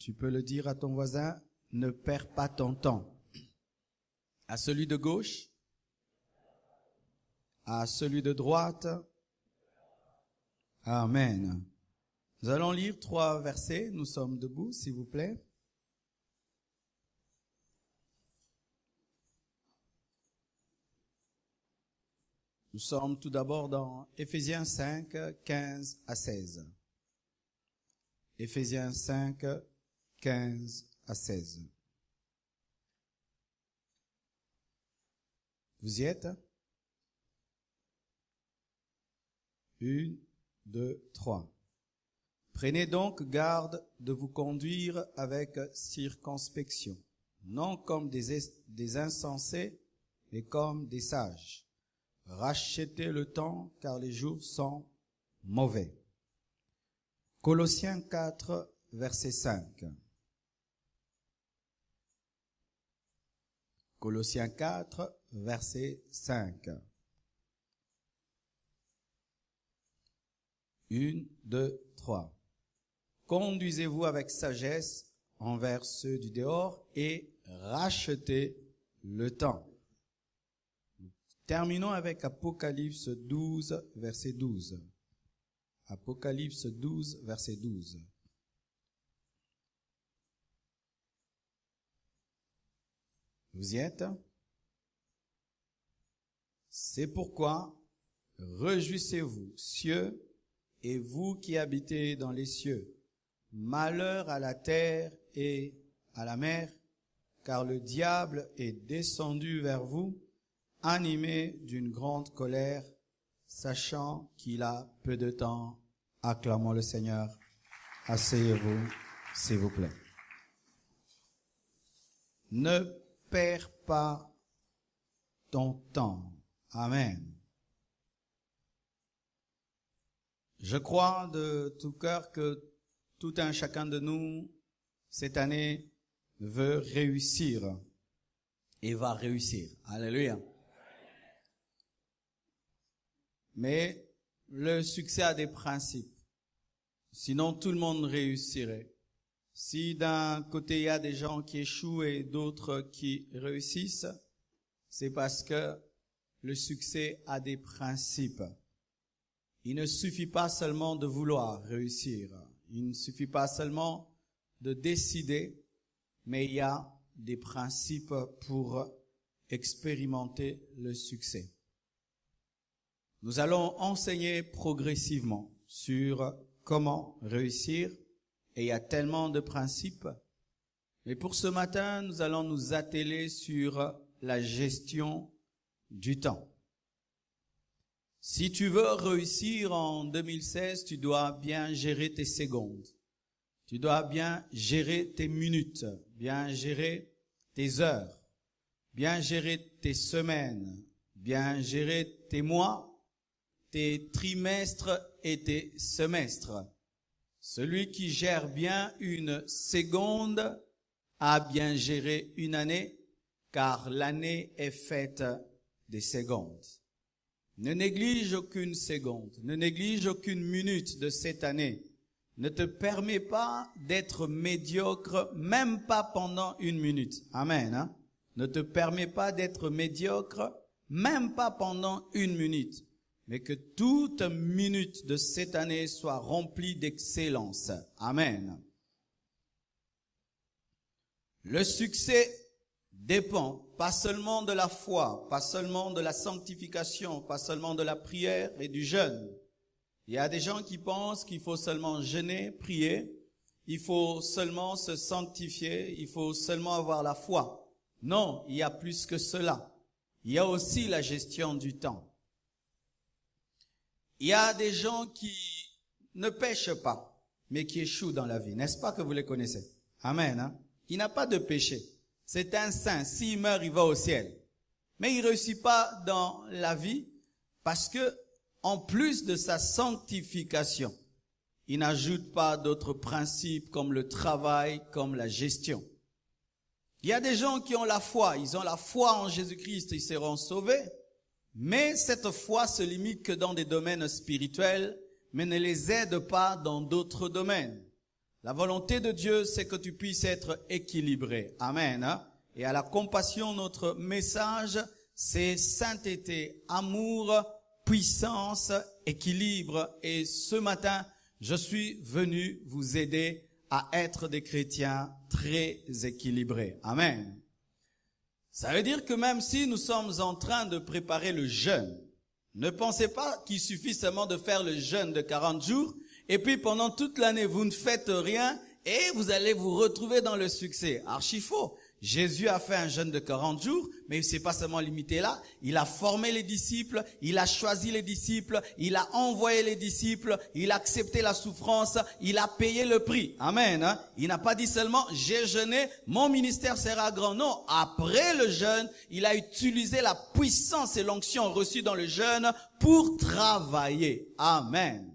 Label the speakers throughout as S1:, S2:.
S1: Tu peux le dire à ton voisin, ne perds pas ton temps. À celui de gauche, à celui de droite. Amen. Nous allons lire 3 versets. Nous sommes debout, s'il vous plaît. Nous sommes tout d'abord dans Éphésiens 5, 15 à 16. Éphésiens 5, 15 à 16. Vous y êtes? 1, 2, 3. Prenez donc garde de vous conduire avec circonspection, non comme des insensés, mais comme des sages. Rachetez le temps, car les jours sont mauvais. Colossiens 4, verset 5. Colossiens 4, verset 5. 1, 2, 3. Conduisez-vous avec sagesse envers ceux du dehors et rachetez le temps. Terminons avec Apocalypse 12, verset 12. Apocalypse 12, verset 12. Vous y êtes? C'est pourquoi, réjouissez-vous, cieux, et vous qui habitez dans les cieux. Malheur à la terre et à la mer, car le diable est descendu vers vous, animé d'une grande colère, sachant qu'il a peu de temps. Acclamons le Seigneur. Asseyez-vous, s'il vous plaît. Ne perds pas ton temps. Amen. Je crois de tout cœur que tout un chacun de nous, cette année, veut réussir et va réussir. Alléluia. Mais le succès a des principes. Sinon, tout le monde réussirait. Si d'un côté, il y a des gens qui échouent et d'autres qui réussissent, c'est parce que le succès a des principes. Il ne suffit pas seulement de vouloir réussir. Il ne suffit pas seulement de décider, mais il y a des principes pour expérimenter le succès. Nous allons enseigner progressivement sur comment réussir, et il y a tellement de principes. Mais pour ce matin, nous allons nous atteler sur la gestion du temps. Si tu veux réussir en 2016, tu dois bien gérer tes secondes. Tu dois bien gérer tes minutes, bien gérer tes heures, bien gérer tes semaines, bien gérer tes mois, tes trimestres et tes semestres. Celui qui gère bien une seconde a bien géré une année, car l'année est faite des secondes. Ne néglige aucune seconde, ne néglige aucune minute de cette année. Ne te permets pas d'être médiocre, même pas pendant une minute. Amen. Hein? Ne te permets pas d'être médiocre, même pas pendant une minute. Mais que toute minute de cette année soit remplie d'excellence. Amen. Le succès dépend pas seulement de la foi, pas seulement de la sanctification, pas seulement de la prière et du jeûne. Il y a des gens qui pensent qu'il faut seulement jeûner, prier, il faut seulement se sanctifier, il faut seulement avoir la foi. Non, il y a plus que cela. Il y a aussi la gestion du temps. Il y a des gens qui ne pêchent pas, mais qui échouent dans la vie. N'est-ce pas que vous les connaissez? Amen. Hein? Il n'a pas de péché. C'est un saint. S'il meurt, il va au ciel. Mais il ne réussit pas dans la vie parce que, en plus de sa sanctification, il n'ajoute pas d'autres principes comme le travail, comme la gestion. Il y a des gens qui ont la foi. Ils ont la foi en Jésus-Christ, ils seront sauvés. Mais cette foi se limite que dans des domaines spirituels, mais ne les aide pas dans d'autres domaines. La volonté de Dieu, c'est que tu puisses être équilibré. Amen. Et à la compassion, notre message, c'est sainteté, amour, puissance, équilibre. Et ce matin, je suis venu vous aider à être des chrétiens très équilibrés. Amen. Ça veut dire que même si nous sommes en train de préparer le jeûne, ne pensez pas qu'il suffit seulement de faire le jeûne de 40 jours et puis pendant toute l'année vous ne faites rien et vous allez vous retrouver dans le succès. Archi faux. Jésus a fait un jeûne de 40 jours, mais il s'est pas seulement limité là. Il a formé les disciples, il a choisi les disciples, il a envoyé les disciples, il a accepté la souffrance, il a payé le prix. Amen. Il n'a pas dit seulement « j'ai jeûné, mon ministère sera grand ». Non, après le jeûne, il a utilisé la puissance et l'onction reçue dans le jeûne pour travailler. Amen.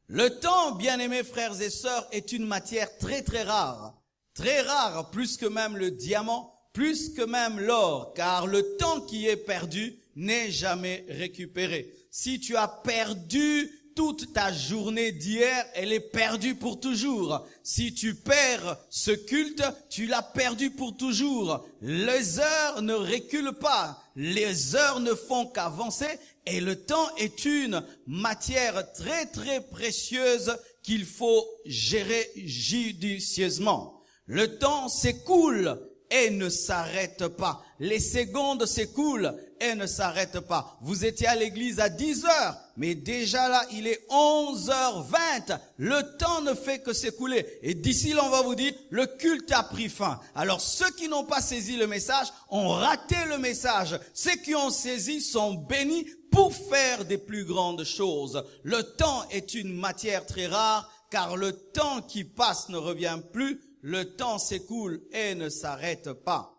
S1: Le temps, bien-aimés frères et sœurs, est une matière très très rare. Très rare, plus que même le diamant, plus que même l'or, car le temps qui est perdu n'est jamais récupéré. Si tu as perdu toute ta journée d'hier, elle est perdue pour toujours. Si tu perds ce culte, tu l'as perdu pour toujours. Les heures ne reculent pas, les heures ne font qu'avancer, et le temps est une matière très très précieuse qu'il faut gérer judicieusement. Le temps s'écoule et ne s'arrête pas. Les secondes s'écoulent et ne s'arrêtent pas. Vous étiez à l'église à 10 heures, mais déjà là, il est 11h20. Le temps ne fait que s'écouler. Et d'ici là, on va vous dire, le culte a pris fin. Alors, ceux qui n'ont pas saisi le message ont raté le message. Ceux qui ont saisi sont bénis pour faire des plus grandes choses. Le temps est une matière très rare, car le temps qui passe ne revient plus. Le temps s'écoule et ne s'arrête pas.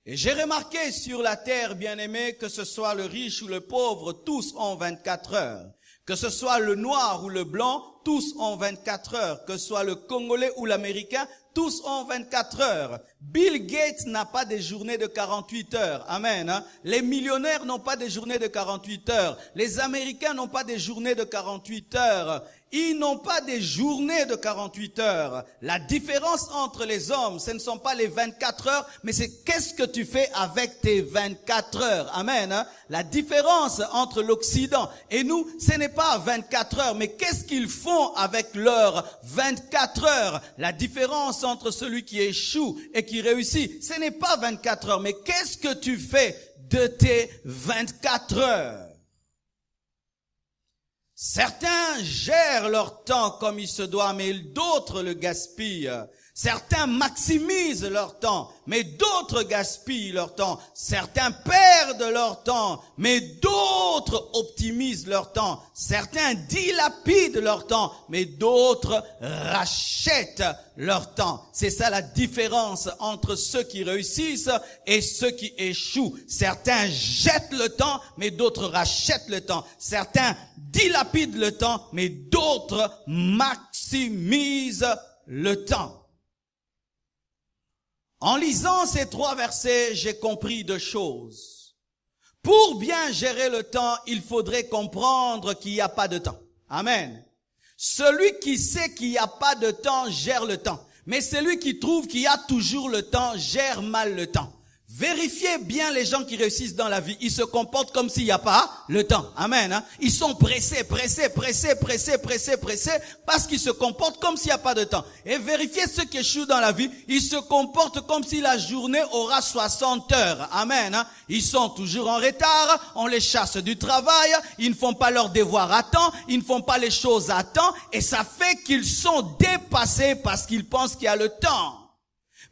S1: Et j'ai remarqué sur la terre, bien-aimés, que ce soit le riche ou le pauvre, tous ont 24 heures. Que ce soit le noir ou le blanc, tous ont 24 heures. Que ce soit le Congolais ou l'Américain, tous ont 24 heures. Bill Gates n'a pas des journées de 48 heures. Amen. Les millionnaires n'ont pas des journées de 48 heures. Les Américains n'ont pas des journées de 48 heures. Ils n'ont pas des journées de 48 heures. La différence entre les hommes, ce ne sont pas les 24 heures, mais c'est qu'est-ce que tu fais avec tes 24 heures. Amen. La différence entre l'Occident et nous, ce n'est pas 24 heures, mais qu'est-ce qu'ils font avec leurs 24 heures. La différence entre celui qui échoue et qui réussit, ce n'est pas 24 heures, mais qu'est-ce que tu fais de tes 24 heures? Certains gèrent leur temps comme il se doit, mais d'autres le gaspillent. Certains maximisent leur temps, mais d'autres gaspillent leur temps. Certains perdent leur temps, mais d'autres optimisent leur temps. Certains dilapident leur temps, mais d'autres rachètent leur temps. C'est ça la différence entre ceux qui réussissent et ceux qui échouent. Certains jettent le temps, mais d'autres rachètent le temps. Certains dilapident le temps, mais d'autres maximisent le temps. En lisant ces 3 versets, j'ai compris 2 choses. Pour bien gérer le temps, il faudrait comprendre qu'il n'y a pas de temps. Amen. Celui qui sait qu'il n'y a pas de temps gère le temps. Mais celui qui trouve qu'il y a toujours le temps gère mal le temps. Vérifiez bien les gens qui réussissent dans la vie. Ils se comportent comme s'il n'y a pas le temps. Amen. Ils sont pressés parce qu'ils se comportent comme s'il n'y a pas de temps. Et vérifiez ceux qui échouent dans la vie. Ils se comportent comme si la journée aura 60 heures. Amen. Ils sont toujours en retard. On les chasse du travail. Ils ne font pas leurs devoirs à temps. Ils ne font pas les choses à temps. Et ça fait qu'ils sont dépassés parce qu'ils pensent qu'il y a le temps.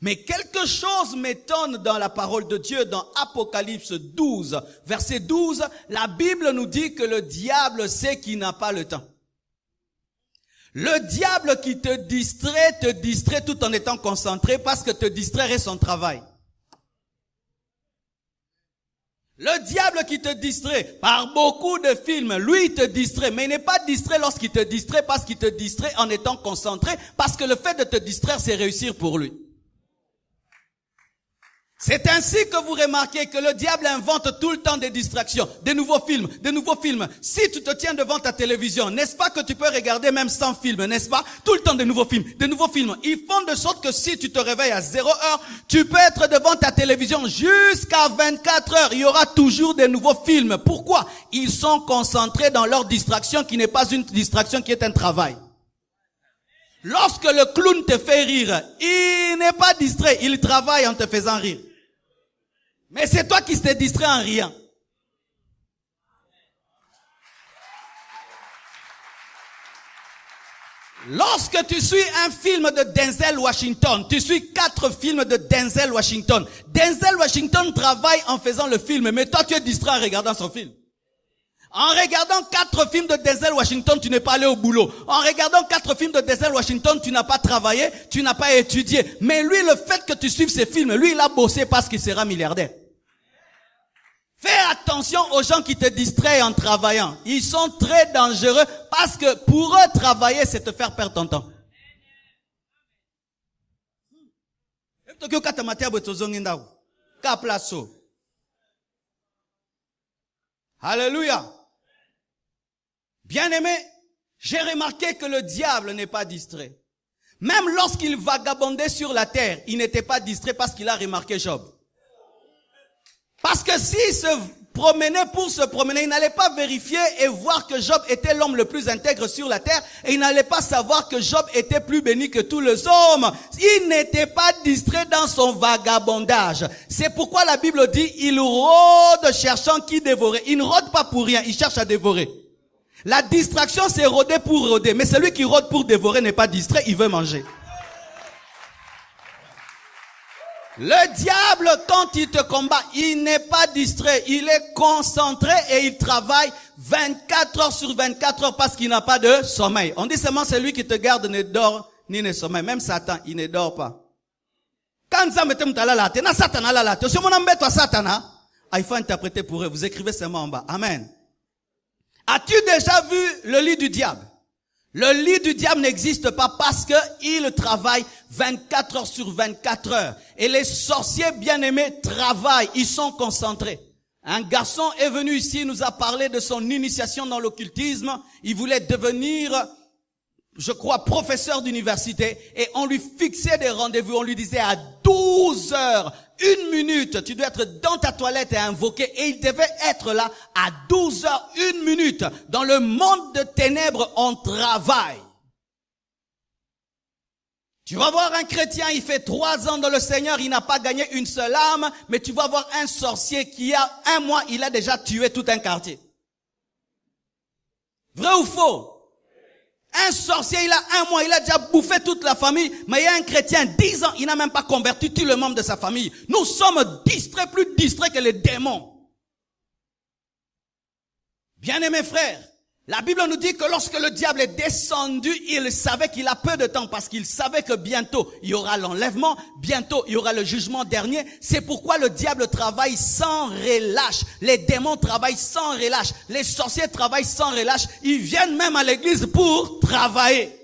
S1: Mais quelque chose m'étonne dans la parole de Dieu, dans Apocalypse 12, verset 12, la Bible nous dit que le diable sait qu'il n'a pas le temps. Le diable qui te distrait tout en étant concentré parce que te distraire est son travail. Le diable qui te distrait par beaucoup de films, lui il te distrait, mais il n'est pas distrait lorsqu'il te distrait parce qu'il te distrait en étant concentré, parce que le fait de te distraire c'est réussir pour lui. C'est ainsi que vous remarquez que le diable invente tout le temps des distractions, des nouveaux films, des nouveaux films. Si tu te tiens devant ta télévision, n'est-ce pas que tu peux regarder même 100 films, n'est-ce pas? Tout le temps des nouveaux films, des nouveaux films. Ils font de sorte que si tu te réveilles à 0 heure, tu peux être devant ta télévision jusqu'à 24 heures. Il y aura toujours des nouveaux films. Pourquoi? Ils sont concentrés dans leur distraction qui n'est pas une distraction, qui est un travail. Lorsque le clown te fait rire, il n'est pas distrait, il travaille en te faisant rire. Mais c'est toi qui te distrais en riant. Lorsque tu suis un film de Denzel Washington, tu suis 4 films de Denzel Washington. Denzel Washington travaille en faisant le film, mais toi tu es distrait en regardant son film. En regardant 4 films de Denzel Washington, tu n'es pas allé au boulot. En regardant 4 films de Denzel Washington, tu n'as pas travaillé, tu n'as pas étudié. Mais lui, le fait que tu suives ces films, lui, il a bossé parce qu'il sera milliardaire. Fais attention aux gens qui te distraient en travaillant. Ils sont très dangereux parce que pour eux, travailler, c'est te faire perdre ton temps. Alléluia. Bien-aimé, j'ai remarqué que le diable n'est pas distrait. Même lorsqu'il vagabondait sur la terre, il n'était pas distrait parce qu'il a remarqué Job. Parce que s'il se promenait pour se promener, il n'allait pas vérifier et voir que Job était l'homme le plus intègre sur la terre, et il n'allait pas savoir que Job était plus béni que tous les hommes. Il n'était pas distrait dans son vagabondage. C'est pourquoi la Bible dit, il rôde cherchant qui dévorer. Il ne rôde pas pour rien, il cherche à dévorer. La distraction, c'est rôder pour rôder, mais celui qui rôde pour dévorer n'est pas distrait, il veut manger. Le diable, quand il te combat, il n'est pas distrait, il est concentré et il travaille 24 heures sur 24 heures parce qu'il n'a pas de sommeil. On dit seulement celui qui te garde ne dort ni ne sommeille. Même Satan, il ne dort pas. Quand il faut interpréter pour eux. Vous écrivez seulement en bas. Amen. As-tu déjà vu le lit du diable? Le lit du diable n'existe pas parce que il travaille 24 heures sur 24 heures. Et les sorciers bien-aimés travaillent, ils sont concentrés. Un garçon est venu ici, il nous a parlé de son initiation dans l'occultisme. Il voulait devenir, je crois, professeur d'université. Et on lui fixait des rendez-vous, on lui disait à 12 heures, 1 minute, tu dois être dans ta toilette et invoquer. Et il devait être là à 12 heures, 1 minute. Dans le monde de ténèbres, on travaille. Tu vas voir un chrétien, il fait 3 ans dans le Seigneur, il n'a pas gagné une seule âme, mais tu vas voir un sorcier qui a 1 mois, il a déjà tué tout un quartier. Vrai ou faux? Un sorcier, il a 1 mois, il a déjà bouffé toute la famille, mais il y a un chrétien, 10 ans, il n'a même pas converti tous les membres de sa famille. Nous sommes distraits, plus distraits que les démons. Bien-aimés frères, la Bible nous dit que lorsque le diable est descendu, il savait qu'il a peu de temps parce qu'il savait que bientôt il y aura l'enlèvement, bientôt il y aura le jugement dernier. C'est pourquoi le diable travaille sans relâche. Les démons travaillent sans relâche. Les sorciers travaillent sans relâche. Ils viennent même à l'église pour travailler.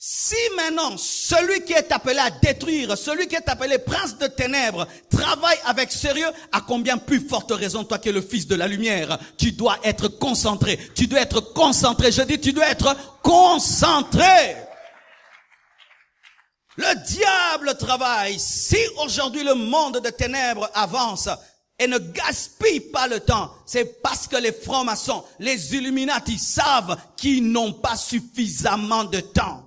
S1: Si maintenant, celui qui est appelé à détruire, celui qui est appelé prince de ténèbres, travaille avec sérieux, à combien plus forte raison, toi qui es le fils de la lumière, tu dois être concentré. Tu dois être concentré. Je dis, tu dois être concentré. Le diable travaille. Si aujourd'hui le monde de ténèbres avance et ne gaspille pas le temps, c'est parce que les francs-maçons, les Illuminati savent qu'ils n'ont pas suffisamment de temps.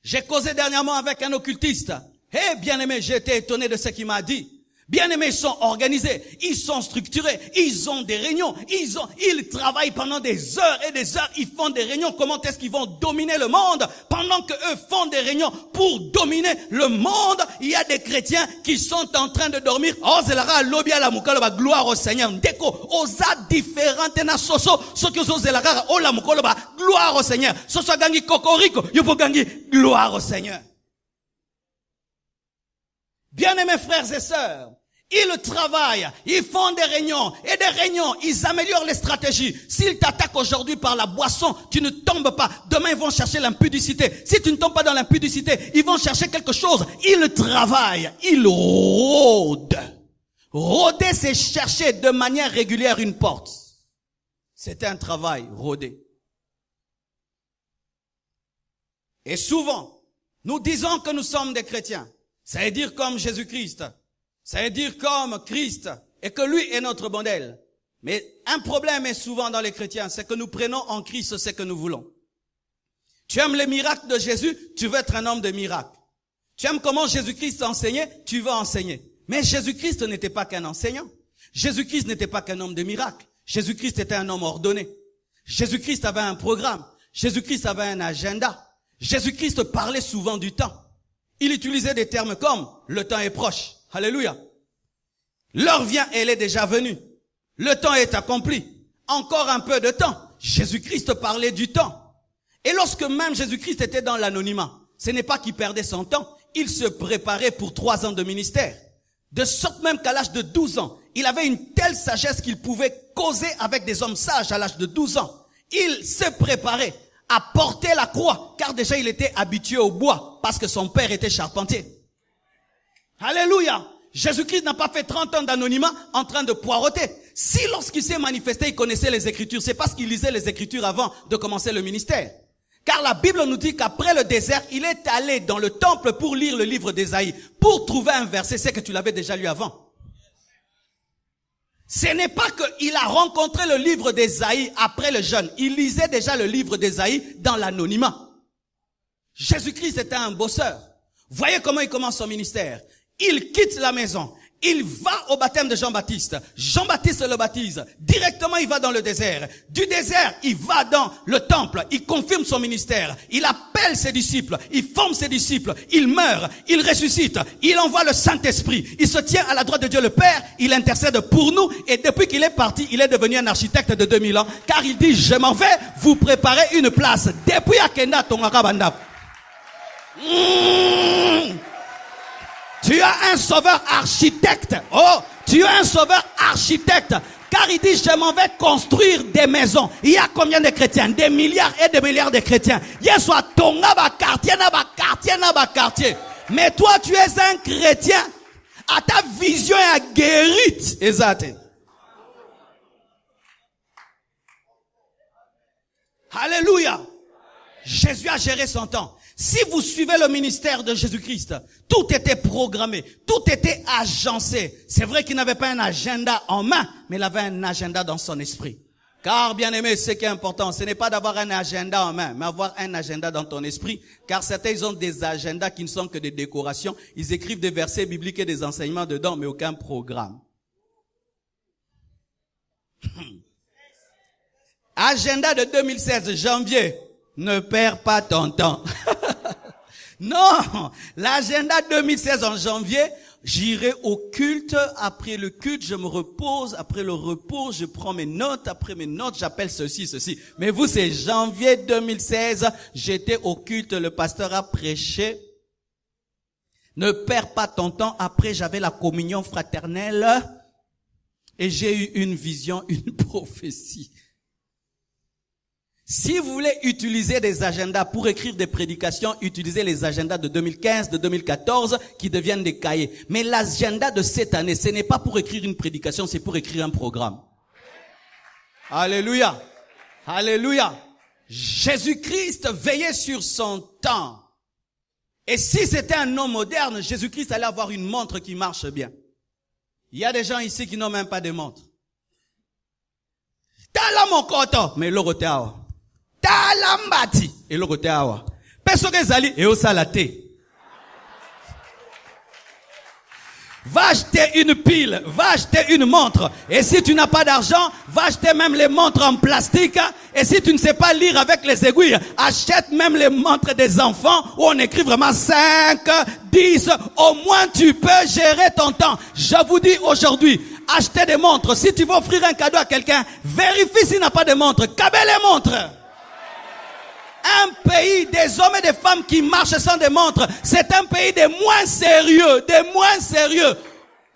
S1: J'ai causé dernièrement avec un occultiste. Eh, bien-aimé, j'ai été étonné de ce qu'il m'a dit. Bien-aimés, ils sont organisés, ils sont structurés, ils ont des réunions, ils travaillent pendant des heures et des heures, ils font des réunions. Comment est-ce qu'ils vont dominer le monde? Pendant que eux font des réunions pour dominer le monde, il y a des chrétiens qui sont en train de dormir. Oh, zelara lobia la mukalo ba gloire au Seigneur. Deko, osa différente na soso, sokyo zo zelara o la mukalo ba gloire au Seigneur. Soso gangi kokoriko, yupo gangi gloire au Seigneur. Bien-aimés frères et sœurs, Ils travaillent, ils font des réunions, et des réunions, ils améliorent les stratégies. S'ils t'attaquent aujourd'hui par la boisson, tu ne tombes pas. Demain, ils vont chercher l'impudicité. Si tu ne tombes pas dans l'impudicité, ils vont chercher quelque chose. Ils travaillent, ils rôdent. Rôder, c'est chercher de manière régulière une porte. C'était un travail, rôder. Et souvent, nous disons que nous sommes des chrétiens. Ça veut dire comme Jésus-Christ. Ça veut dire comme Christ. Et que lui est notre modèle. Mais un problème est souvent dans les chrétiens, c'est que nous prenons en Christ ce que nous voulons. Tu aimes les miracles de Jésus, tu veux être un homme de miracles. Tu aimes comment Jésus-Christ enseignait, tu veux enseigner. Mais Jésus-Christ n'était pas qu'un enseignant. Jésus-Christ n'était pas qu'un homme de miracles. Jésus-Christ était un homme ordonné. Jésus-Christ avait un programme. Jésus-Christ avait un agenda. Jésus-Christ parlait souvent du temps. Il utilisait des termes comme « le temps est proche ». Alléluia. L'heure vient, elle est déjà venue. Le temps est accompli. Encore un peu de temps. Jésus-Christ parlait du temps. Et lorsque même Jésus-Christ était dans l'anonymat, ce n'est pas qu'il perdait son temps. Il se préparait pour 3 ans de ministère. De sorte même qu'à l'âge de 12 ans, il avait une telle sagesse qu'il pouvait causer avec des hommes sages à l'âge de 12 ans. Il se préparait à porter la croix, car déjà il était habitué au bois, parce que son père était charpentier. Alléluia. Jésus-Christ n'a pas fait 30 ans d'anonymat en train de poireauter. Si lorsqu'il s'est manifesté, il connaissait les Écritures, c'est parce qu'il lisait les Écritures avant de commencer le ministère. Car la Bible nous dit qu'après le désert, il est allé dans le temple pour lire le livre d'Ésaïe, pour trouver un verset, c'est que tu l'avais déjà lu avant. Ce n'est pas qu'il a rencontré le livre d'Ésaïe après le jeûne. Il lisait déjà le livre d'Ésaïe dans l'anonymat. Jésus-Christ était un bosseur. Voyez comment il commence son ministère. Il quitte la maison. Il va au baptême de Jean-Baptiste. Jean-Baptiste le baptise. Directement, il va dans le désert. Du désert, il va dans le temple. Il confirme son ministère. Il appelle ses disciples. Il forme ses disciples. Il meurt. Il ressuscite. Il envoie le Saint-Esprit. Il se tient à la droite de Dieu le Père. Il intercède pour nous. Et depuis qu'il est parti, il est devenu un architecte de 2000 ans. Car il dit, je m'en vais vous préparer une place. Depuis Akenda Tongarabanda. Tu as un sauveur architecte. Oh, tu as un sauveur architecte. Car il dit, je m'en vais construire des maisons. Il y a combien de chrétiens? Des milliards et des milliards de chrétiens. Yeswa tonga ba quartier. Mais toi, tu es un chrétien. À ta vision est guérie. Exact. Alléluia. Jésus a géré son temps. Si vous suivez le ministère de Jésus-Christ, tout était programmé, tout était agencé. C'est vrai qu'il n'avait pas un agenda en main, mais il avait un agenda dans son esprit. Car, bien aimé, ce qui est important, ce n'est pas d'avoir un agenda en main, mais avoir un agenda dans ton esprit. Car certains, ils ont des agendas qui ne sont que des décorations. Ils écrivent des versets bibliques et des enseignements dedans, mais aucun programme. Agenda de 2016, janvier. Ne perds pas ton temps. Non, l'agenda 2016 en janvier, j'irai au culte. Après le culte, je me repose. Après le repos, je prends mes notes. Après mes notes, j'appelle ceci. Mais vous, c'est janvier 2016. J'étais au culte. Le pasteur a prêché. Ne perds pas ton temps. Après, j'avais la communion fraternelle. Et j'ai eu une vision, une prophétie. Si vous voulez utiliser des agendas pour écrire des prédications, utilisez les agendas de 2015, de 2014 qui deviennent des cahiers. Mais l'agenda de cette année, ce n'est pas pour écrire une prédication, c'est pour écrire un programme. Alléluia. Alléluia. Jésus-Christ veillait sur son temps. Et si c'était un homme moderne, Jésus-Christ allait avoir une montre qui marche bien. Il y a des gens ici qui n'ont même pas de montre. Tala mon koto, mais l'oroteawa. Talambati et le côté awa. Personne ezali et osalate. Va acheter une pile, va acheter une montre. Et si tu n'as pas d'argent, va acheter même les montres en plastique. Et si tu ne sais pas lire avec les aiguilles, achète même les montres des enfants où on écrit vraiment 5, 10. Au moins tu peux gérer ton temps. Je vous dis aujourd'hui, achetez des montres. Si tu veux offrir un cadeau à quelqu'un, vérifie s'il n'a pas de montre. Qu'avez les montres? Un pays des hommes et des femmes qui marchent sans des montres, c'est un pays des moins sérieux,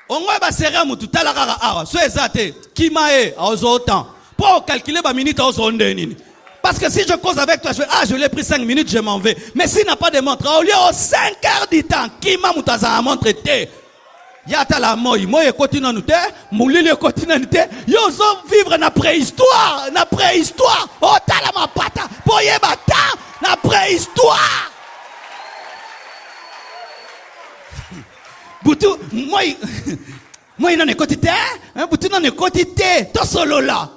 S1: Ongoye ba sera mutu tala kaka awa. So ezate. Kimae. Aozo temps. Pour calculer ma minute aozo ndenini. Parce que si je cause avec toi, je l'ai pris 5 minutes, je m'en vais. Mais s'il n'a pas de montre, au lieu de 5 heures du temps, qui m'a moutaza à montre te? Yata la moi continue nous te, moulili continue nous te. Yo zo vivre na préhistoire, Oh tala ma pata, boye bata, na préhistoire. Boutou, moi il n'en est quotité, hein, Boutou n'en est quotité, to solo là.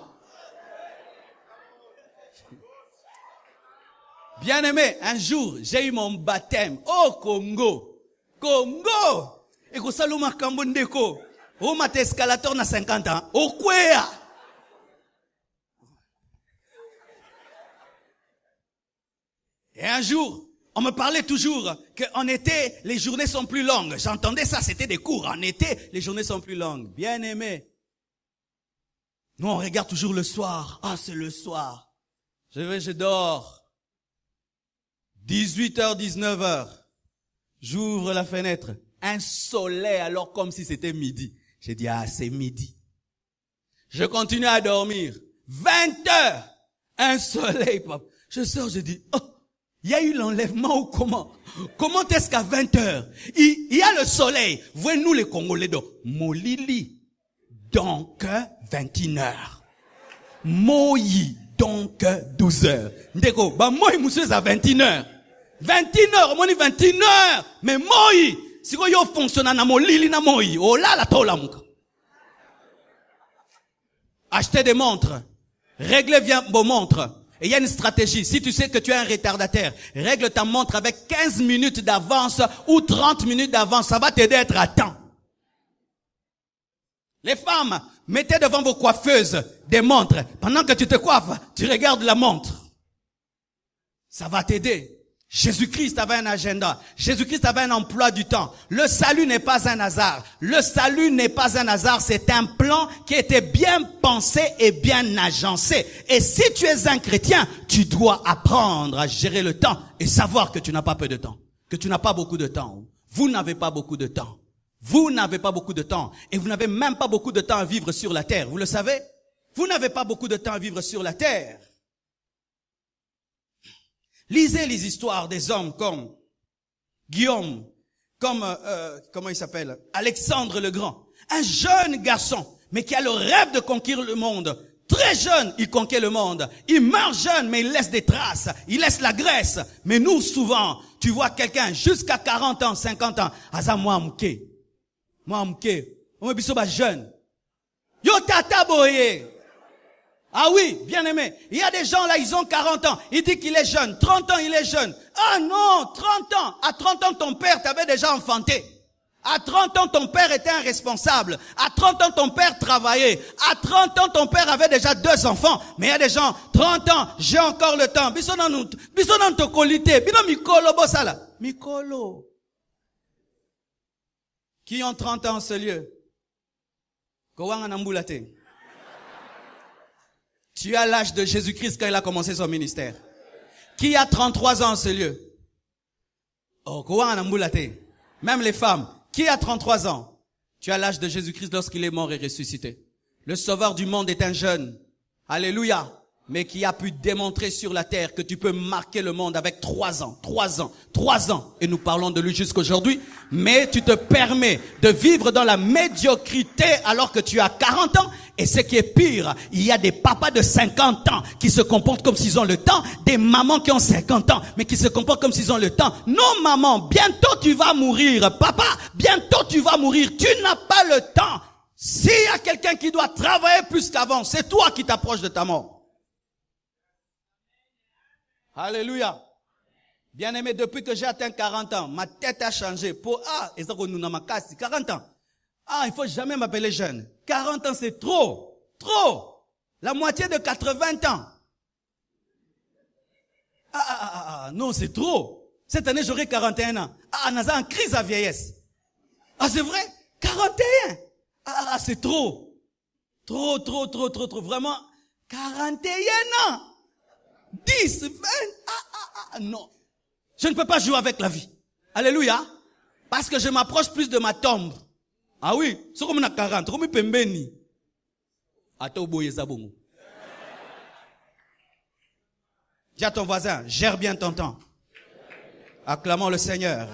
S1: Bien-aimé, un jour, j'ai eu mon baptême au Congo. Et que Saloma Kambondeko, au mat escalator na 50 ans, au Kwea. Et un jour, on me parlait toujours qu'en été, les journées sont plus longues. J'entendais ça, c'était des cours. En été, les journées sont plus longues. Bien-aimé. Nous, on regarde toujours le soir. Ah, c'est le soir. Je dors. 18h, 19h. J'ouvre la fenêtre. Un soleil alors comme si c'était midi. J'ai dit, ah, c'est midi. Je continue à dormir. 20h. Un soleil, papa. Je sors, je dis, oh, il y a eu l'enlèvement ou comment? Comment est-ce qu'à 20h, il y a le soleil? Voyez-nous les Congolais de Molili. Donc, 21h. Moyi. Donc, 12h. Ndeko, bah, moi, monsieur, à 21h. 21h, on dit 21h. Mais moi, si vous fonctionnez na molili na moi, oh là, la tola mouka. Achetez des montres. Réglez bien vos montres. Et il y a une stratégie. Si tu sais que tu es un retardataire, règle ta montre avec 15 minutes d'avance ou 30 minutes d'avance. Ça va t'aider à être à temps. Les femmes, mettez devant vos coiffeuses des montres. Pendant que tu te coiffes, tu regardes la montre. Ça va t'aider. Jésus-Christ avait un agenda. Jésus-Christ avait un emploi du temps. Le salut n'est pas un hasard. Le salut n'est pas un hasard. C'est un plan qui était bien pensé et bien agencé. Et si tu es un chrétien, tu dois apprendre à gérer le temps et savoir que tu n'as pas peu de temps. Que tu n'as pas beaucoup de temps. Vous n'avez pas beaucoup de temps. Vous n'avez pas beaucoup de temps. Et vous n'avez même pas beaucoup de temps à vivre sur la terre. Vous le savez? Vous n'avez pas beaucoup de temps à vivre sur la terre. Lisez les histoires des hommes comme Guillaume, comme, comment il s'appelle? Alexandre le Grand. Un jeune garçon, mais qui a le rêve de conquérir le monde. Très jeune, il conquiert le monde. Il meurt jeune, mais il laisse des traces. Il laisse la graisse. Mais nous, souvent, tu vois quelqu'un jusqu'à 40 ans, 50 ans. Aza moi mke. Moi mke. On me biso ba jeune. Yo tata boye. Ah oui, bien aimé. Il y a des gens là, ils ont 40 ans. Il dit qu'il est jeune. 30 ans, il est jeune. Ah non, 30 ans. À 30 ans, ton père t'avait déjà enfanté. À 30 ans, ton père était un responsable. À 30 ans, ton père travaillait. À 30 ans, ton père avait déjà 2 enfants. Mais il y a des gens, 30 ans, j'ai encore le temps. Bisonan to qualité. Bino mikolo bosala. Mikolo. Qui ont 30 ans en ce lieu? Kowanga nambulate. Tu as l'âge de Jésus-Christ quand il a commencé son ministère. Qui a 33 ans en ce lieu? Oh, Kowanga nambulate. Même les femmes. Qui a 33 ans? Tu as l'âge de Jésus-Christ lorsqu'il est mort et ressuscité. Le sauveur du monde est un jeune. Alléluia. Mais qui a pu démontrer sur la terre que tu peux marquer le monde avec 3 ans. Et nous parlons de lui jusqu'aujourd'hui. Mais tu te permets de vivre dans la médiocrité alors que tu as 40 ans. Et ce qui est pire, il y a des papas de 50 ans qui se comportent comme s'ils ont le temps. Des mamans qui ont 50 ans, mais qui se comportent comme s'ils ont le temps. Non, maman, bientôt tu vas mourir. Papa, bientôt tu vas mourir. Tu n'as pas le temps. S'il y a quelqu'un qui doit travailler plus qu'avant, c'est toi qui t'approches de ta mort. Alléluia. Bien-aimé, depuis que j'ai atteint 40 ans, ma tête a changé. 40 ans. Ah, il faut jamais m'appeler jeune. 40 ans, c'est trop. Trop. La moitié de 80 ans. Non, c'est trop. Cette année, j'aurai 41 ans. Ah, Naza en crise à vieillesse. Ah, c'est vrai? 41. Ah, c'est trop. Trop. Vraiment. 41 ans. 10, 20. Non. Je ne peux pas jouer avec la vie. Alléluia. Parce que je m'approche plus de ma tombe Ah oui, c'est comme na 40, comme pembeni. Ato boye zabongo. Dis à ton voisin, gère bien ton temps. Acclamons le Seigneur.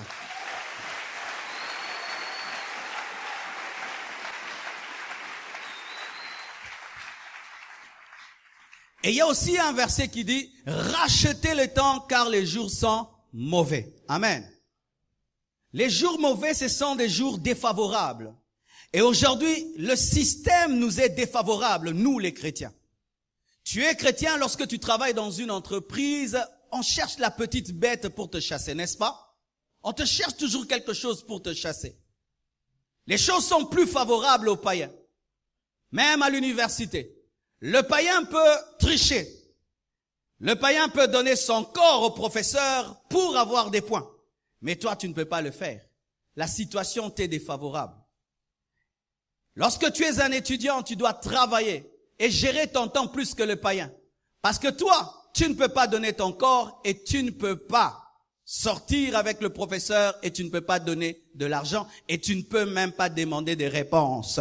S1: Et il y a aussi un verset qui dit, rachetez le temps car les jours sont mauvais. Amen. Les jours mauvais, ce sont des jours défavorables. Et aujourd'hui, le système nous est défavorable, nous les chrétiens. Tu es chrétien lorsque tu travailles dans une entreprise, on cherche la petite bête pour te chasser, n'est-ce pas? On te cherche toujours quelque chose pour te chasser. Les choses sont plus favorables aux païens. Même à l'université. Le païen peut tricher. Le païen peut donner son corps au professeur pour avoir des points. Mais toi, tu ne peux pas le faire. La situation t'est défavorable. Lorsque tu es un étudiant, tu dois travailler et gérer ton temps plus que le païen. Parce que toi, tu ne peux pas donner ton corps et tu ne peux pas sortir avec le professeur et tu ne peux pas donner de l'argent et tu ne peux même pas demander des réponses.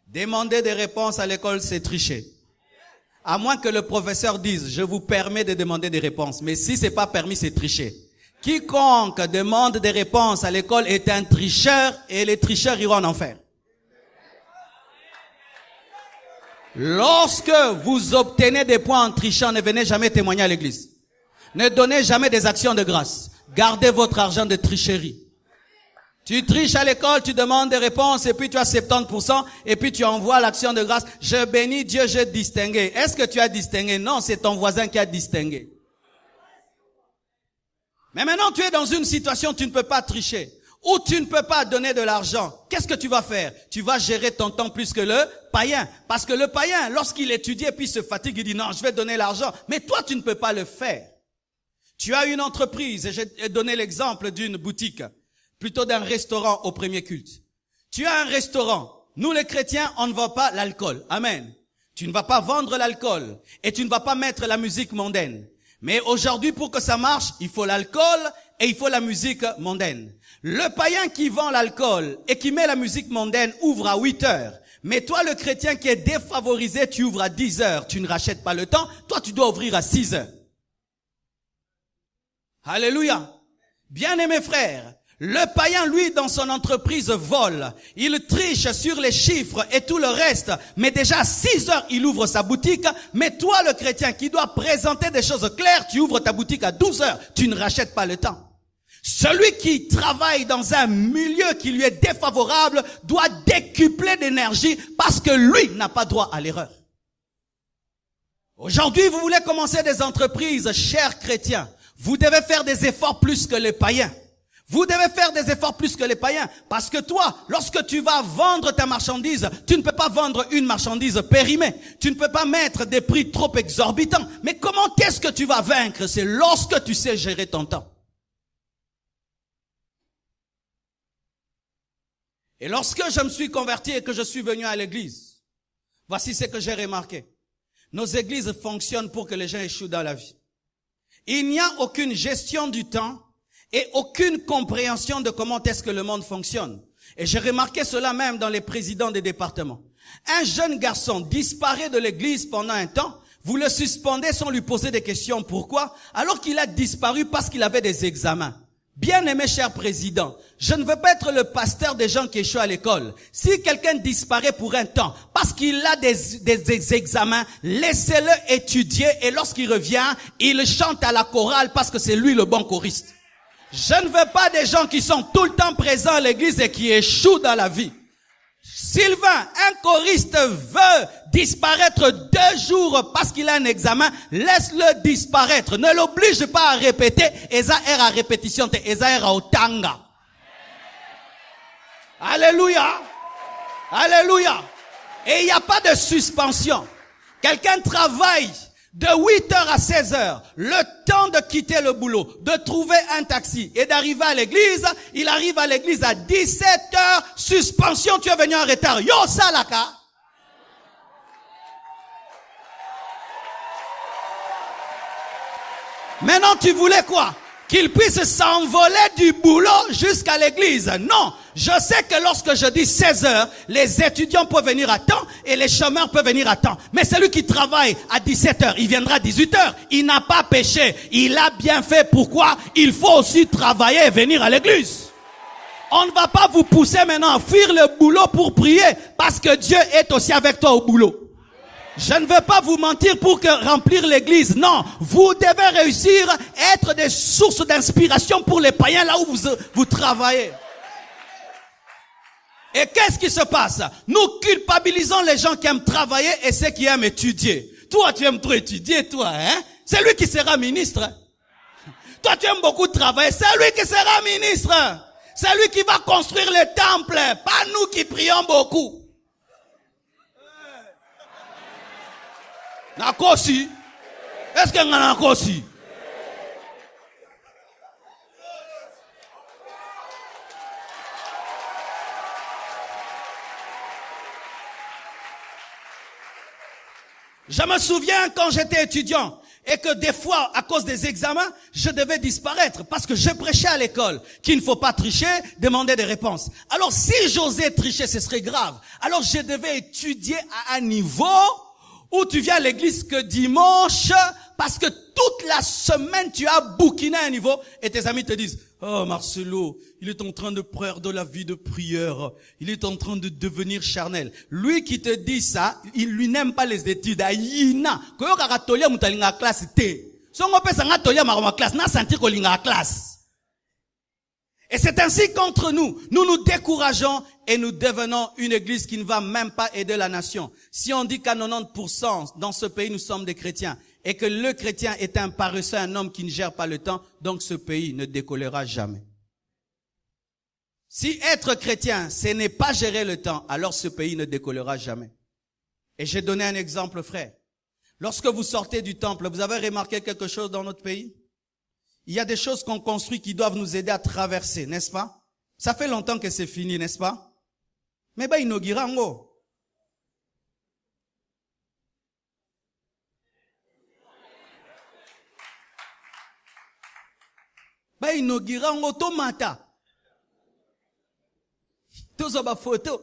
S1: Demander des réponses à l'école, c'est tricher. À moins que le professeur dise, je vous permets de demander des réponses. Mais si c'est pas permis, c'est tricher. Quiconque demande des réponses à l'école est un tricheur et les tricheurs iront en enfer. Lorsque vous obtenez des points en trichant, ne venez jamais témoigner à l'église. Ne donnez jamais des actions de grâce. Gardez votre argent de tricherie. Tu triches à l'école, tu demandes des réponses et puis tu as 70% et puis tu envoies l'action de grâce. Je bénis Dieu, j'ai distingué. Est-ce que tu as distingué? Non, c'est ton voisin qui a distingué. Mais maintenant, tu es dans une situation où tu ne peux pas tricher, où tu ne peux pas donner de l'argent. Qu'est-ce que tu vas faire? Tu vas gérer ton temps plus que le païen. Parce que le païen, lorsqu'il étudie et puis se fatigue, il dit non, je vais donner l'argent. Mais toi, tu ne peux pas le faire. Tu as une entreprise, et j'ai donné l'exemple d'une boutique, plutôt d'un restaurant au premier culte. Tu as un restaurant. Nous, les chrétiens, on ne vend pas l'alcool. Amen. Tu ne vas pas vendre l'alcool et tu ne vas pas mettre la musique mondaine. Mais aujourd'hui, pour que ça marche, il faut l'alcool et il faut la musique mondaine. Le païen qui vend l'alcool et qui met la musique mondaine ouvre à 8 heures. Mais toi, le chrétien qui est défavorisé, tu ouvres à 10 heures. Tu ne rachètes pas le temps. Toi, tu dois ouvrir à 6 heures. Alléluia. Bien-aimés frères, le païen, lui, dans son entreprise, vole. Il triche sur les chiffres et tout le reste. Mais déjà, à 6 heures, il ouvre sa boutique. Mais toi, le chrétien, qui doit présenter des choses claires, tu ouvres ta boutique à 12 heures. Tu ne rachètes pas le temps. Celui qui travaille dans un milieu qui lui est défavorable doit décupler d'énergie parce que lui n'a pas droit à l'erreur. Aujourd'hui, vous voulez commencer des entreprises, chers chrétiens. Vous devez faire des efforts plus que les païens. Vous devez faire des efforts plus que les païens. Parce que toi, lorsque tu vas vendre ta marchandise, tu ne peux pas vendre une marchandise périmée. Tu ne peux pas mettre des prix trop exorbitants. Mais comment est-ce que tu vas vaincre? C'est lorsque tu sais gérer ton temps. Et lorsque je me suis converti et que je suis venu à l'église, voici ce que j'ai remarqué. Nos églises fonctionnent pour que les gens échouent dans la vie. Il n'y a aucune gestion du temps et aucune compréhension de comment est-ce que le monde fonctionne. Et j'ai remarqué cela même dans les présidents des départements. Un jeune garçon disparaît de l'église pendant un temps, vous le suspendez sans lui poser des questions. Pourquoi? Alors qu'il a disparu parce qu'il avait des examens. Bien-aimé cher président, je ne veux pas être le pasteur des gens qui échouent à l'école. Si quelqu'un disparaît pour un temps parce qu'il a des examens, laissez-le étudier et lorsqu'il revient, il chante à la chorale parce que c'est lui le bon choriste. Je ne veux pas des gens qui sont tout le temps présents à l'église et qui échouent dans la vie. Sylvain, un choriste veut disparaître 2 jours parce qu'il a un examen, laisse-le disparaître. Ne l'oblige pas à répéter. Eza er à répétition, eza er à otanga. Alléluia. Alléluia. Et il n'y a pas de suspension. Quelqu'un travaille de 8 heures à 16 heures, le temps de quitter le boulot, de trouver un taxi et d'arriver à l'église, il arrive à l'église à 17 heures, suspension, tu es venu en retard. Yo salaka. Maintenant, tu voulais quoi? Qu'ils puissent s'envoler du boulot jusqu'à l'église. Non, je sais que lorsque je dis 16 heures, les étudiants peuvent venir à temps et les chômeurs peuvent venir à temps. Mais celui qui travaille à 17 heures, il viendra à 18 heures. Il n'a pas péché. Il a bien fait. Pourquoi? Il faut aussi travailler et venir à l'église. On ne va pas vous pousser maintenant à fuir le boulot pour prier parce que Dieu est aussi avec toi au boulot. Je ne veux pas vous mentir pour remplir l'église. Non, vous devez réussir à être des sources d'inspiration pour les païens là où vous travaillez. Et qu'est-ce qui se passe? Nous culpabilisons les gens qui aiment travailler et ceux qui aiment étudier. Toi, tu aimes trop étudier, toi, hein? C'est lui qui sera ministre. Toi, tu aimes beaucoup travailler. C'est lui qui sera ministre. C'est lui qui va construire le temple. Pas nous qui prions beaucoup. Nakosi. Est-ce qu'il y a un Nakosi? Je me souviens quand j'étais étudiant et que des fois, à cause des examens, je devais disparaître parce que je prêchais à l'école qu'il ne faut pas tricher, demander des réponses. Alors si j'osais tricher, ce serait grave. Alors je devais étudier à un niveau où tu viens à l'église que dimanche parce que toute la semaine tu as bouquiné à un niveau et tes amis te disent « Oh Marcelo, il est en train de perdre de la vie de prière. Il est en train de devenir charnel. » Lui qui te dit ça, il lui n'aime pas les études. Aïna. Koyo kakatolia mutalinga classe te. Songo pesa ngatolia maroma classe. Na sentir ko linga classe. Et c'est ainsi qu'entre nous, nous nous décourageons et nous devenons une église qui ne va même pas aider la nation. Si on dit qu'à 90% dans ce pays nous sommes des chrétiens et que le chrétien est un paresseux, un homme qui ne gère pas le temps, donc ce pays ne décollera jamais. Si être chrétien, ce n'est pas gérer le temps, alors ce pays ne décollera jamais. Et j'ai donné un exemple, frère. Lorsque vous sortez du temple, vous avez remarqué quelque chose dans notre pays? Il y a des choses qu'on construit qui doivent nous aider à traverser, n'est-ce pas? Ça fait longtemps que c'est fini, n'est-ce pas? Mais bah, inaugurant. Bah, inaugurant automata. Tout ça, bah, photo.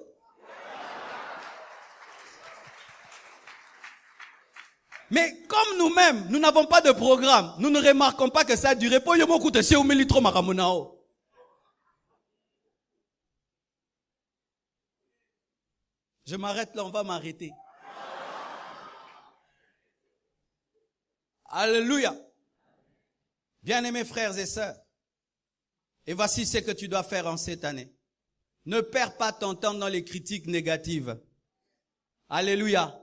S1: Mais comme nous-mêmes, nous n'avons pas de programme, nous ne remarquons pas que ça a duré. Je m'arrête là, on va m'arrêter. Alléluia. Bien-aimés frères et sœurs, et voici ce que tu dois faire en cette année. Ne perds pas ton temps dans les critiques négatives. Alléluia.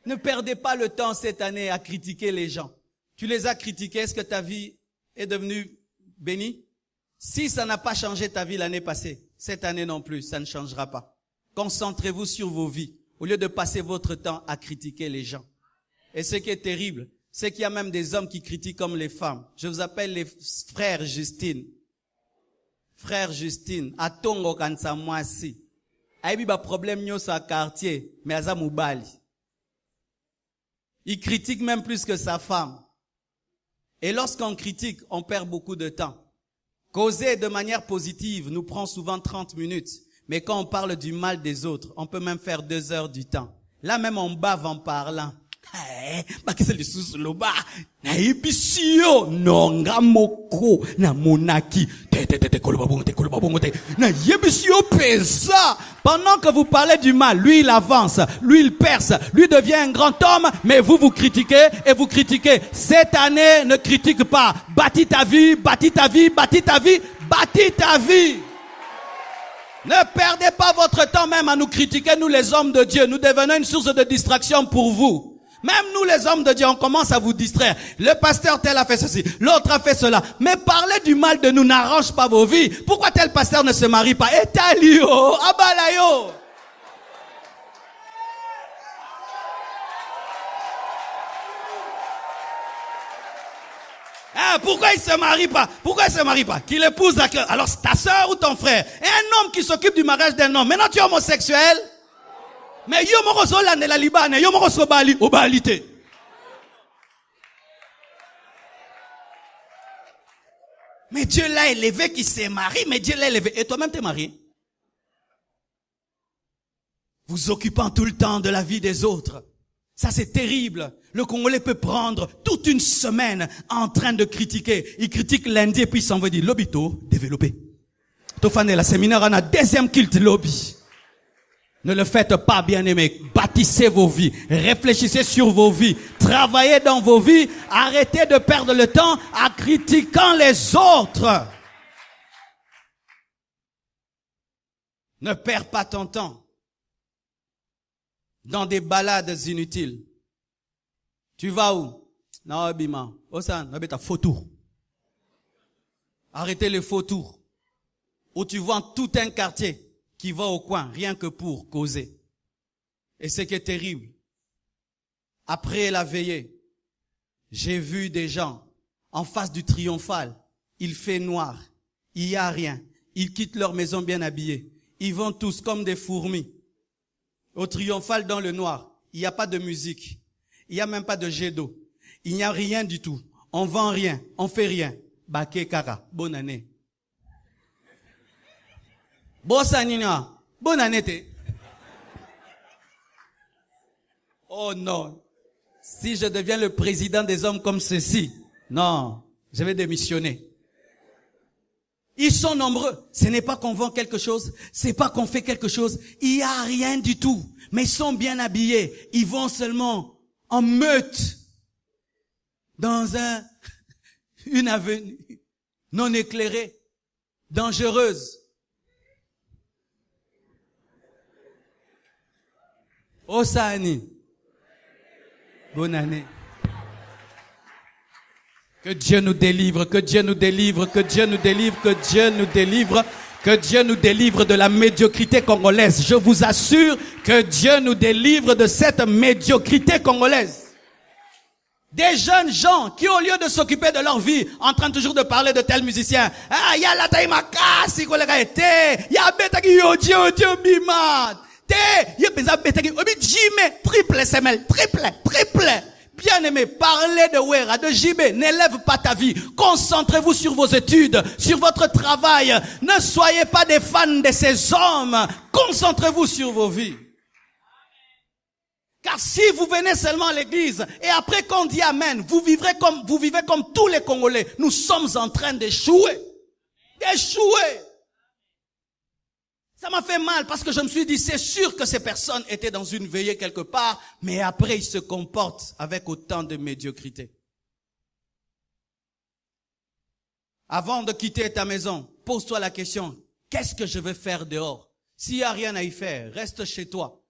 S1: Ne perdez pas le temps cette année à critiquer les gens. Tu les as critiqués, est-ce que ta vie est devenue bénie? Si ça n'a pas changé ta vie l'année passée, cette année non plus, ça ne changera pas. Concentrez-vous sur vos vies, au lieu de passer votre temps à critiquer les gens. Et ce qui est terrible, c'est qu'il y a même des hommes qui critiquent comme les femmes. Je vous appelle les frères Justine. Frère Justine, à Tongo kansa mwasi. Aibi ba problème nyo sa quartier, mais aza mubali. Il critique même plus que sa femme. Et lorsqu'on critique, on perd beaucoup de temps. Causer de manière positive nous prend souvent 30 minutes. Mais quand on parle du mal des autres, on peut même faire 2 heures du temps. Là même on bave en parlant. Bakise lisusu loba na ibisio nonga moko na monaki te kolobabongo te na yebisio pesa. Pendant que vous parlez du mal, lui il avance, lui il perce, lui devient un grand homme, mais vous critiquez et vous critiquez. Cette année, ne critique pas. Bâtis ta vie, bâtis ta vie, bâtis ta vie, bâtis ta vie. Ne perdez pas votre temps même à nous critiquer, nous les hommes de Dieu. Nous devenons une source de distraction pour vous. Même nous les hommes de Dieu, on commence à vous distraire. Le pasteur tel a fait ceci, l'autre a fait cela. Mais parler du mal de nous n'arrange pas vos vies. Pourquoi tel pasteur ne se marie pas? Etalio, abalayo. Pourquoi il se marie pas? Pourquoi il se marie pas? Qu'il épouse la cœur. Alors c'est ta sœur ou ton frère? Et un homme qui s'occupe du mariage d'un homme. Maintenant tu es homosexuel? Mais yo moko so landela libane, yo moko so bali obalite. Mais Dieu l'a élevé qui s'est marié, mais Dieu l'a élevé. Et toi-même t'es marié. Vous occupant tout le temps de la vie des autres. Ça c'est terrible. Le Congolais peut prendre toute une semaine en train de critiquer. Il critique lundi et puis il s'en va dire l'hôpital développé. Tofane la séminaire en a deuxième culte lobby. Ne le faites pas, bien-aimés. Bâtissez vos vies. Réfléchissez sur vos vies. Travaillez dans vos vies. Arrêtez de perdre le temps à critiquant les autres. Ne perds pas ton temps dans des balades inutiles. Tu vas où? Non, bima. Osan, n'abeta faux tour. Arrêtez les faux tours. Où tu vois tout un quartier qui va au coin, rien que pour causer. Et ce qui est terrible, après la veillée, j'ai vu des gens en face du triomphal. Il fait noir, il n'y a rien. Ils quittent leur maison bien habillés. Ils vont tous comme des fourmis. Au triomphal dans le noir, il n'y a pas de musique. Il n'y a même pas de jet d'eau. Il n'y a rien du tout. On vend rien, on fait rien. Baké Kara, bonne année. Bossanina, bonne année. Oh non. Si je deviens le président des hommes comme ceci, non, je vais démissionner. Ils sont nombreux. Ce n'est pas qu'on vend quelque chose, c'est pas qu'on fait quelque chose. Il n'y a rien du tout. Mais ils sont bien habillés. Ils vont seulement en meute dans une avenue non éclairée, dangereuse. Osani. Bonne année. Que Dieu nous délivre, que Dieu nous délivre, que Dieu nous délivre, que Dieu nous délivre, que Dieu nous délivre de la médiocrité congolaise. Je vous assure que Dieu nous délivre de cette médiocrité congolaise. Des jeunes gens qui, au lieu de s'occuper de leur vie, en train toujours de parler de tel musicien, ah, y a la taille makasi, kolega ete, y a betaki yodio bimat. Triple semelle, triple. Bien-aimé, parlez de Wera, de JB, n'élève pas ta vie. Concentrez-vous sur vos études, sur votre travail. Ne soyez pas des fans de ces hommes. Concentrez-vous sur vos vies. Car si vous venez seulement à l'église, et après qu'on dit Amen, vous vivez comme tous les Congolais. Nous sommes en train d'échouer. Ça m'a fait mal parce que je me suis dit, c'est sûr que ces personnes étaient dans une veillée quelque part, mais après ils se comportent avec autant de médiocrité. Avant de quitter ta maison, pose-toi la question, qu'est-ce que je vais faire dehors? S'il n'y a rien à y faire, reste chez toi.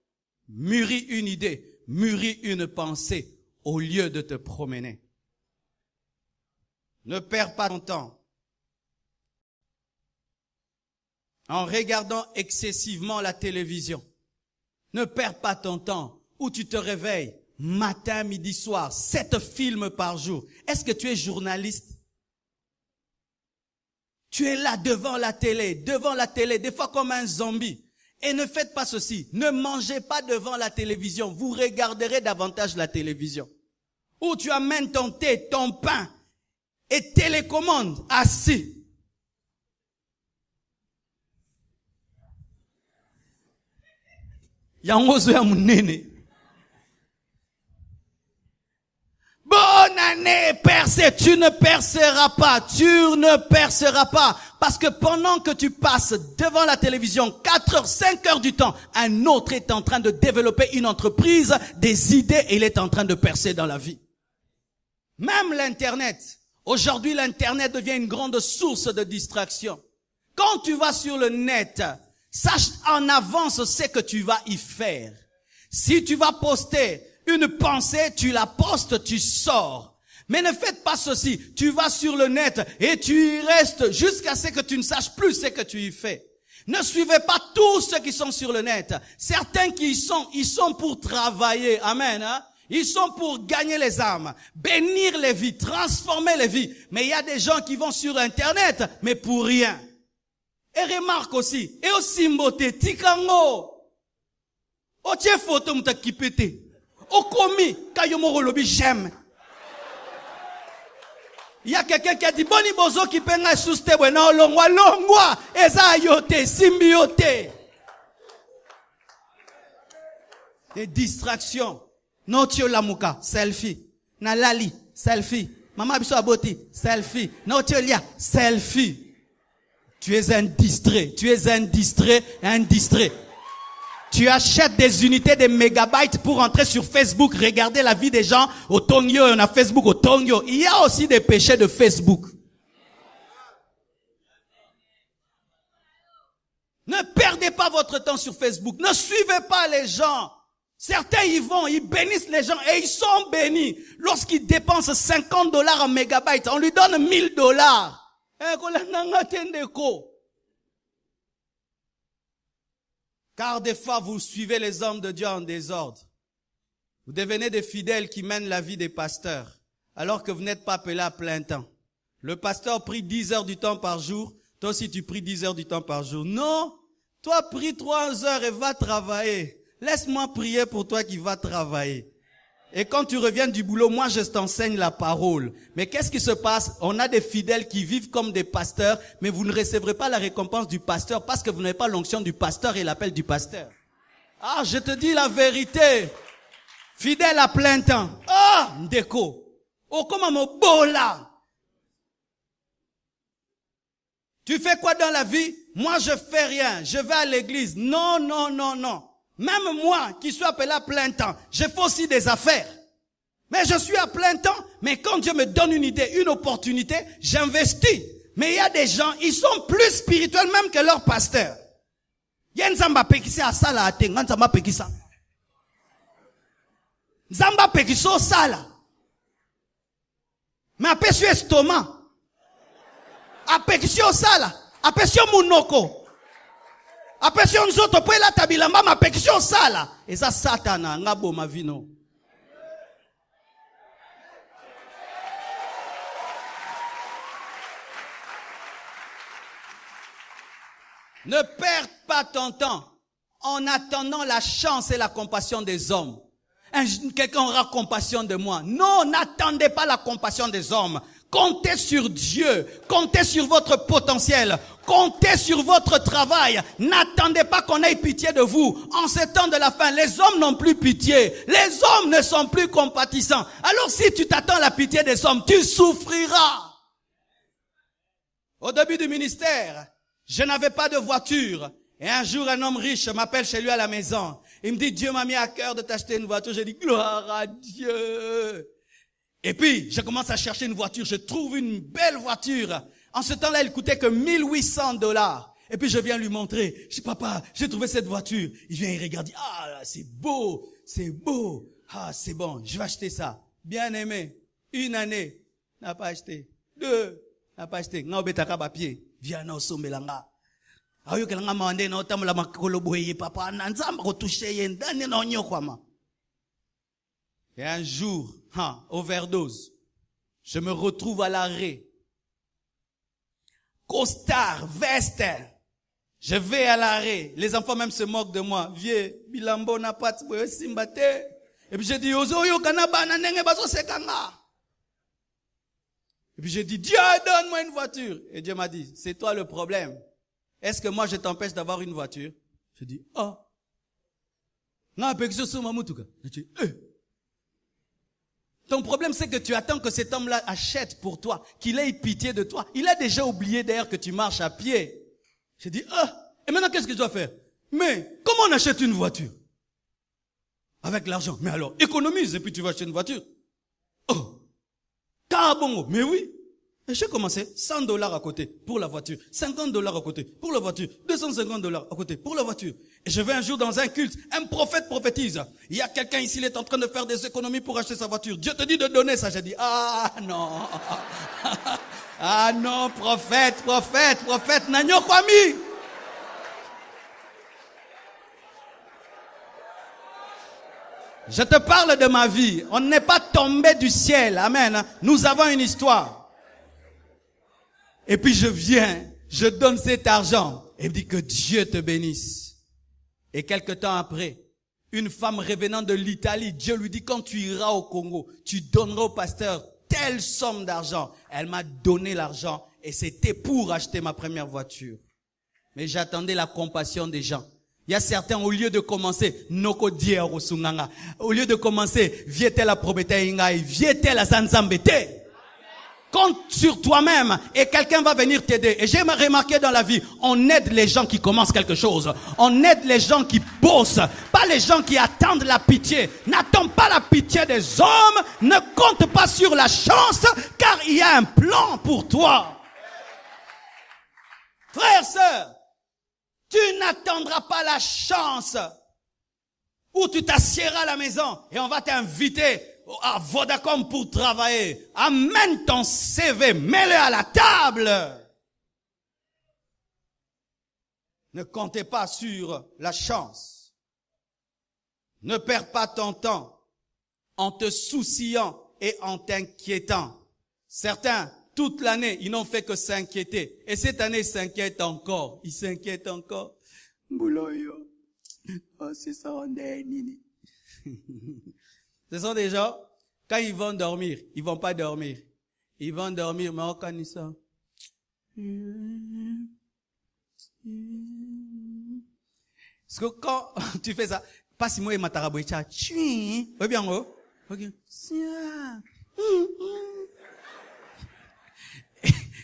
S1: Mûris une idée, mûris une pensée au lieu de te promener. Ne perds pas ton temps en regardant excessivement la télévision. Ne perds pas ton temps où tu te réveilles matin, midi, soir, 7 films par jour. Est-ce que tu es journaliste? Tu es là devant la télé, des fois comme un zombie. Et ne faites pas ceci, ne mangez pas devant la télévision, vous regarderez davantage la télévision. Où tu amènes ton thé, ton pain et télécommande assis. Yangozo ya munene. Bonne année, percé, tu ne perceras pas. Parce que pendant que tu passes devant la télévision 4 heures, 5 heures du temps, un autre est en train de développer une entreprise, des idées, et il est en train de percer dans la vie. Même l'Internet. Aujourd'hui, l'Internet devient une grande source de distraction. Quand tu vas sur le net, sache en avance ce que tu vas y faire. Si tu vas poster une pensée, tu la postes, tu sors. Mais ne faites pas ceci. Tu vas sur le net et tu y restes jusqu'à ce que tu ne saches plus ce que tu y fais. Ne suivez pas tous ceux qui sont sur le net. Certains qui ils sont pour travailler. Amen. Hein? Ils sont pour gagner les âmes, bénir les vies, transformer les vies. Mais il y a des gens qui vont sur Internet, mais pour rien. Et remarque aussi, et aussi mbote, tikango. O tche photo mta kipete. O komi, kayomoro lobi j'aime. Il y a quelqu'un qui a dit, boni bozo qui penga souste bueno longwa, eza yote, symbiote. Des distractions. Notio lamuka, selfie. Nalali, selfie. Mama biso aboti, selfie. Notio lia, selfie. Tu es un distrait, un distrait. Tu achètes des unités de mégabytes pour entrer sur Facebook, regarder la vie des gens. Au Tongyo, on a Facebook au Tongyo. Il y a aussi des péchés de Facebook. Ne perdez pas votre temps sur Facebook. Ne suivez pas les gens. Certains y vont, ils bénissent les gens et ils sont bénis. Lorsqu'ils dépensent $50 en mégabytes, on lui donne $1000. Car des fois, vous suivez les hommes de Dieu en désordre. Vous devenez des fidèles qui mènent la vie des pasteurs, alors que vous n'êtes pas appelés à plein temps. Le pasteur prie 10 heures du temps par jour. Toi aussi, tu pries 10 heures du temps par jour. Non, toi, prie 3 heures et va travailler. Laisse-moi prier pour toi qui va travailler. Et quand tu reviens du boulot, moi je t'enseigne la parole. Mais qu'est-ce qui se passe? On a des fidèles qui vivent comme des pasteurs, mais vous ne recevrez pas la récompense du pasteur parce que vous n'avez pas l'onction du pasteur et l'appel du pasteur. Ah, je te dis la vérité. Fidèle à plein temps. Ah, ndeko. Oh, comme mon bola. Tu fais quoi dans la vie? Moi je fais rien. Je vais à l'église. Non, non, non, non. Même moi, qui suis appelé à plein temps, je fais aussi des affaires. Mais je suis à plein temps, mais quand Dieu me donne une idée, une opportunité, j'investis. Mais il y a des gens, ils sont plus spirituels même que leur pasteur. Il y a un Zamba Pekisi à Sala, un Zamba Pekisa. Zamba Pekiso Sala. Mais après sur estomac. Après sur Sala. Après sur Munoko. Après si on nous autres la tabilamba ma péction sala et ça satana ngabo ma vino. Ne perds pas ton temps en attendant la chance et la compassion des hommes. Quelqu'un aura compassion de moi. Non, n'attendez pas la compassion des hommes. Comptez sur Dieu. Comptez sur votre potentiel. Comptez sur votre travail. N'attendez pas qu'on ait pitié de vous. En ce temps de la fin, les hommes n'ont plus pitié. Les hommes ne sont plus compatissants. Alors si tu t'attends à la pitié des hommes, tu souffriras. Au début du ministère, je n'avais pas de voiture. Et un jour, un homme riche m'appelle chez lui à la maison. Il me dit, Dieu m'a mis à cœur de t'acheter une voiture. J'ai dit, gloire à Dieu. Et puis, je commence à chercher une voiture. Je trouve une belle voiture. En ce temps-là, elle coûtait que $1,800. Et puis, je viens lui montrer. Je dis, papa, j'ai trouvé cette voiture. Il vient, il regarde. Ah, c'est beau. C'est beau. Ah, c'est bon. Je vais acheter ça. Bien aimé. 1 année. N'a pas acheté. 2. N'a pas acheté. Nga obetaka ba pied. Viens na osombelanga. Ayo kelanga mande na otamula makolo boye papa. Nanzamba ko toucher yendane na onyokwama. Et un jour, overdose, je me retrouve à l'arrêt. Costard, veste. Je vais à l'arrêt. Les enfants même se moquent de moi. Vieux, bilambo na pat, simbate. Et puis j'ai dit, ozo yo kanaba na nenge baso sekanga. Et puis j'ai dit, Dieu, donne-moi une voiture. Et Dieu m'a dit, c'est toi le problème. Est-ce que moi je t'empêche d'avoir une voiture? Je dis, ah. Na pekso suma mutuka. Je dis, Ton problème, c'est que tu attends que cet homme-là achète pour toi, qu'il ait pitié de toi. Il a déjà oublié d'ailleurs que tu marches à pied. J'ai dit, et maintenant qu'est-ce que je dois faire? Mais, comment on achète une voiture? Avec l'argent. Mais alors, économise et puis tu vas acheter une voiture. Oh! Carabongo. Mais oui. Et j'ai commencé, $100 à côté pour la voiture, $50 à côté pour la voiture, $250 à côté pour la voiture. Et je vais un jour dans un culte, un prophète prophétise. Il y a quelqu'un ici, il est en train de faire des économies pour acheter sa voiture. Dieu te dit de donner ça. J'ai dit, ah non. Ah non, prophète, n'agno kwami. Je te parle de ma vie. On n'est pas tombé du ciel. Amen. Nous avons une histoire. Et puis je viens, je donne cet argent et dit que Dieu te bénisse. Et quelque temps après, une femme revenant de l'Italie, Dieu lui dit quand tu iras au Congo, tu donneras au pasteur telle somme d'argent. Elle m'a donné l'argent et c'était pour acheter ma première voiture. Mais j'attendais la compassion des gens. Il y a certains, au lieu de commencer, noko diero sunganga, au lieu de commencer, viete la probete ingai, viete la zanzambete. Compte sur toi-même et quelqu'un va venir t'aider. Et j'ai remarqué dans la vie, on aide les gens qui commencent quelque chose. On aide les gens qui bossent, pas les gens qui attendent la pitié. N'attends pas la pitié des hommes, ne compte pas sur la chance, car il y a un plan pour toi. Frère, sœur, tu n'attendras pas la chance où tu t'assieras à la maison et on va t'inviter à Vodacom pour travailler. Amène ton CV, mets-le à la table. Ne comptez pas sur la chance. Ne perds pas ton temps en te souciant et en t'inquiétant. Certains, toute l'année, ils n'ont fait que s'inquiéter. Et cette année, ils s'inquiètent encore. Ils s'inquiètent encore. Bouloyo. Oh, c'est ça, on est nini. Ce sont des gens, quand ils vont dormir, ils vont pas dormir. Ils vont dormir, mais on connaît ça. Parce que quand tu fais ça, passe-moi et matarabouicha, oui bien, oh. Ok.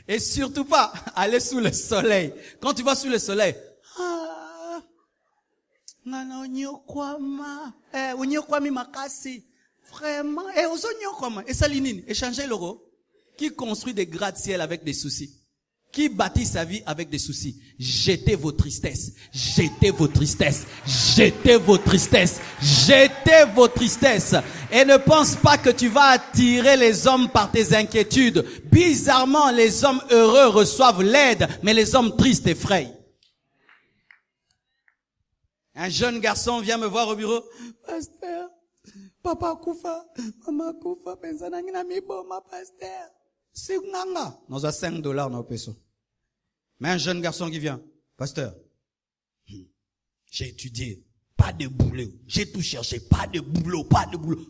S1: Et surtout pas aller sous le soleil. Quand tu vas sous le soleil, vraiment, et ça l'inine, échanger l'euro. Qui construit des gratte-ciel avec des soucis? Qui bâtit sa vie avec des soucis? Jetez vos tristesses, jetez vos tristesses, jetez vos tristesses, jetez vos tristesses. Et ne pense pas que tu vas attirer les hommes par tes inquiétudes. Bizarrement, les hommes heureux reçoivent l'aide, mais les hommes tristes effrayent. Un jeune garçon vient me voir au bureau. Pasteur, papa koufa, maman koufa, pensana ngina miboma, pasteur. C'est nganga. Nous avons $5 dans le peso. Mais un jeune garçon qui vient. Pasteur, j'ai étudié, pas de boulot. J'ai tout cherché, pas de boulot.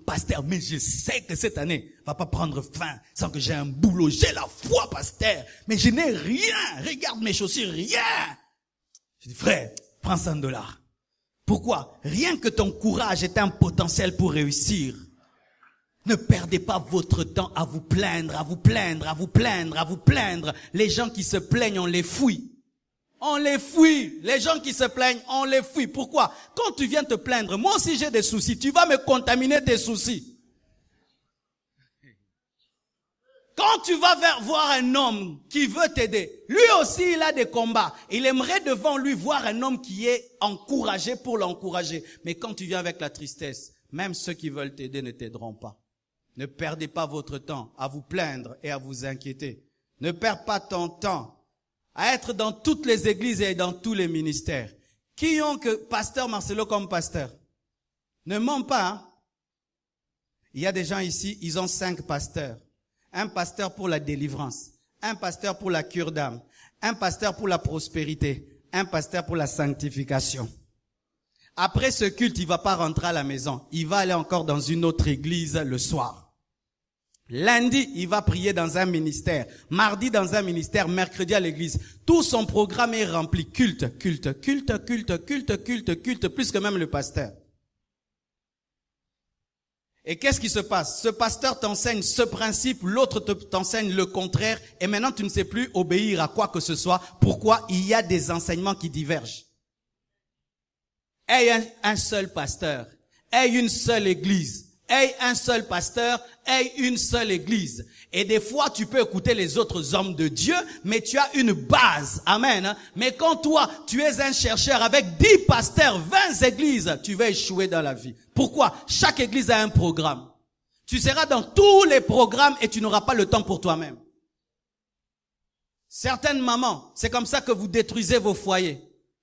S1: Pasteur, mais je sais que cette année va pas prendre fin sans que j'ai un boulot. J'ai la foi, pasteur. Mais je n'ai rien. Regarde mes chaussures, rien. Je dis, frère, prends $100. Pourquoi? Rien que ton courage est un potentiel pour réussir. Ne perdez pas votre temps à vous plaindre, à vous plaindre, à vous plaindre, à vous plaindre. Les gens qui se plaignent, on les fouille. On les fouille. Les gens qui se plaignent, on les fouille. Pourquoi? Quand tu viens te plaindre, moi aussi j'ai des soucis, tu vas me contaminer tes soucis. Quand tu vas voir un homme qui veut t'aider, lui aussi il a des combats. Il aimerait devant lui voir un homme qui est encouragé pour l'encourager. Mais quand tu viens avec la tristesse, même ceux qui veulent t'aider ne t'aideront pas. Ne perdez pas votre temps à vous plaindre et à vous inquiéter. Ne perds pas ton temps à être dans toutes les églises et dans tous les ministères. Qui ont que pasteur Marcelo comme pasteur? Ne mens pas, hein? Il y a des gens ici, ils ont 5 pasteurs. Un pasteur pour la délivrance, un pasteur pour la cure d'âme, un pasteur pour la prospérité, un pasteur pour la sanctification. Après ce culte, il va pas rentrer à la maison. Il va aller encore dans une autre église le soir. Lundi, il va prier dans un ministère. Mardi, dans un ministère. Mercredi, à l'église. Tout son programme est rempli. Culte, plus que même le pasteur. Et qu'est-ce qui se passe? Ce pasteur t'enseigne ce principe, l'autre t'enseigne le contraire, et maintenant tu ne sais plus obéir à quoi que ce soit. Pourquoi? Il y a des enseignements qui divergent. Aie un seul pasteur, aie une seule église, aie un seul pasteur, aie une seule église. Et des fois, tu peux écouter les autres hommes de Dieu, mais tu as une base. Amen. Mais quand toi, tu es un chercheur avec 10 pasteurs, 20 églises, tu vas échouer dans la vie. Pourquoi? Chaque église a un programme. Tu seras dans tous les programmes et tu n'auras pas le temps pour toi-même. Certaines mamans, c'est comme ça que vous détruisez vos foyers.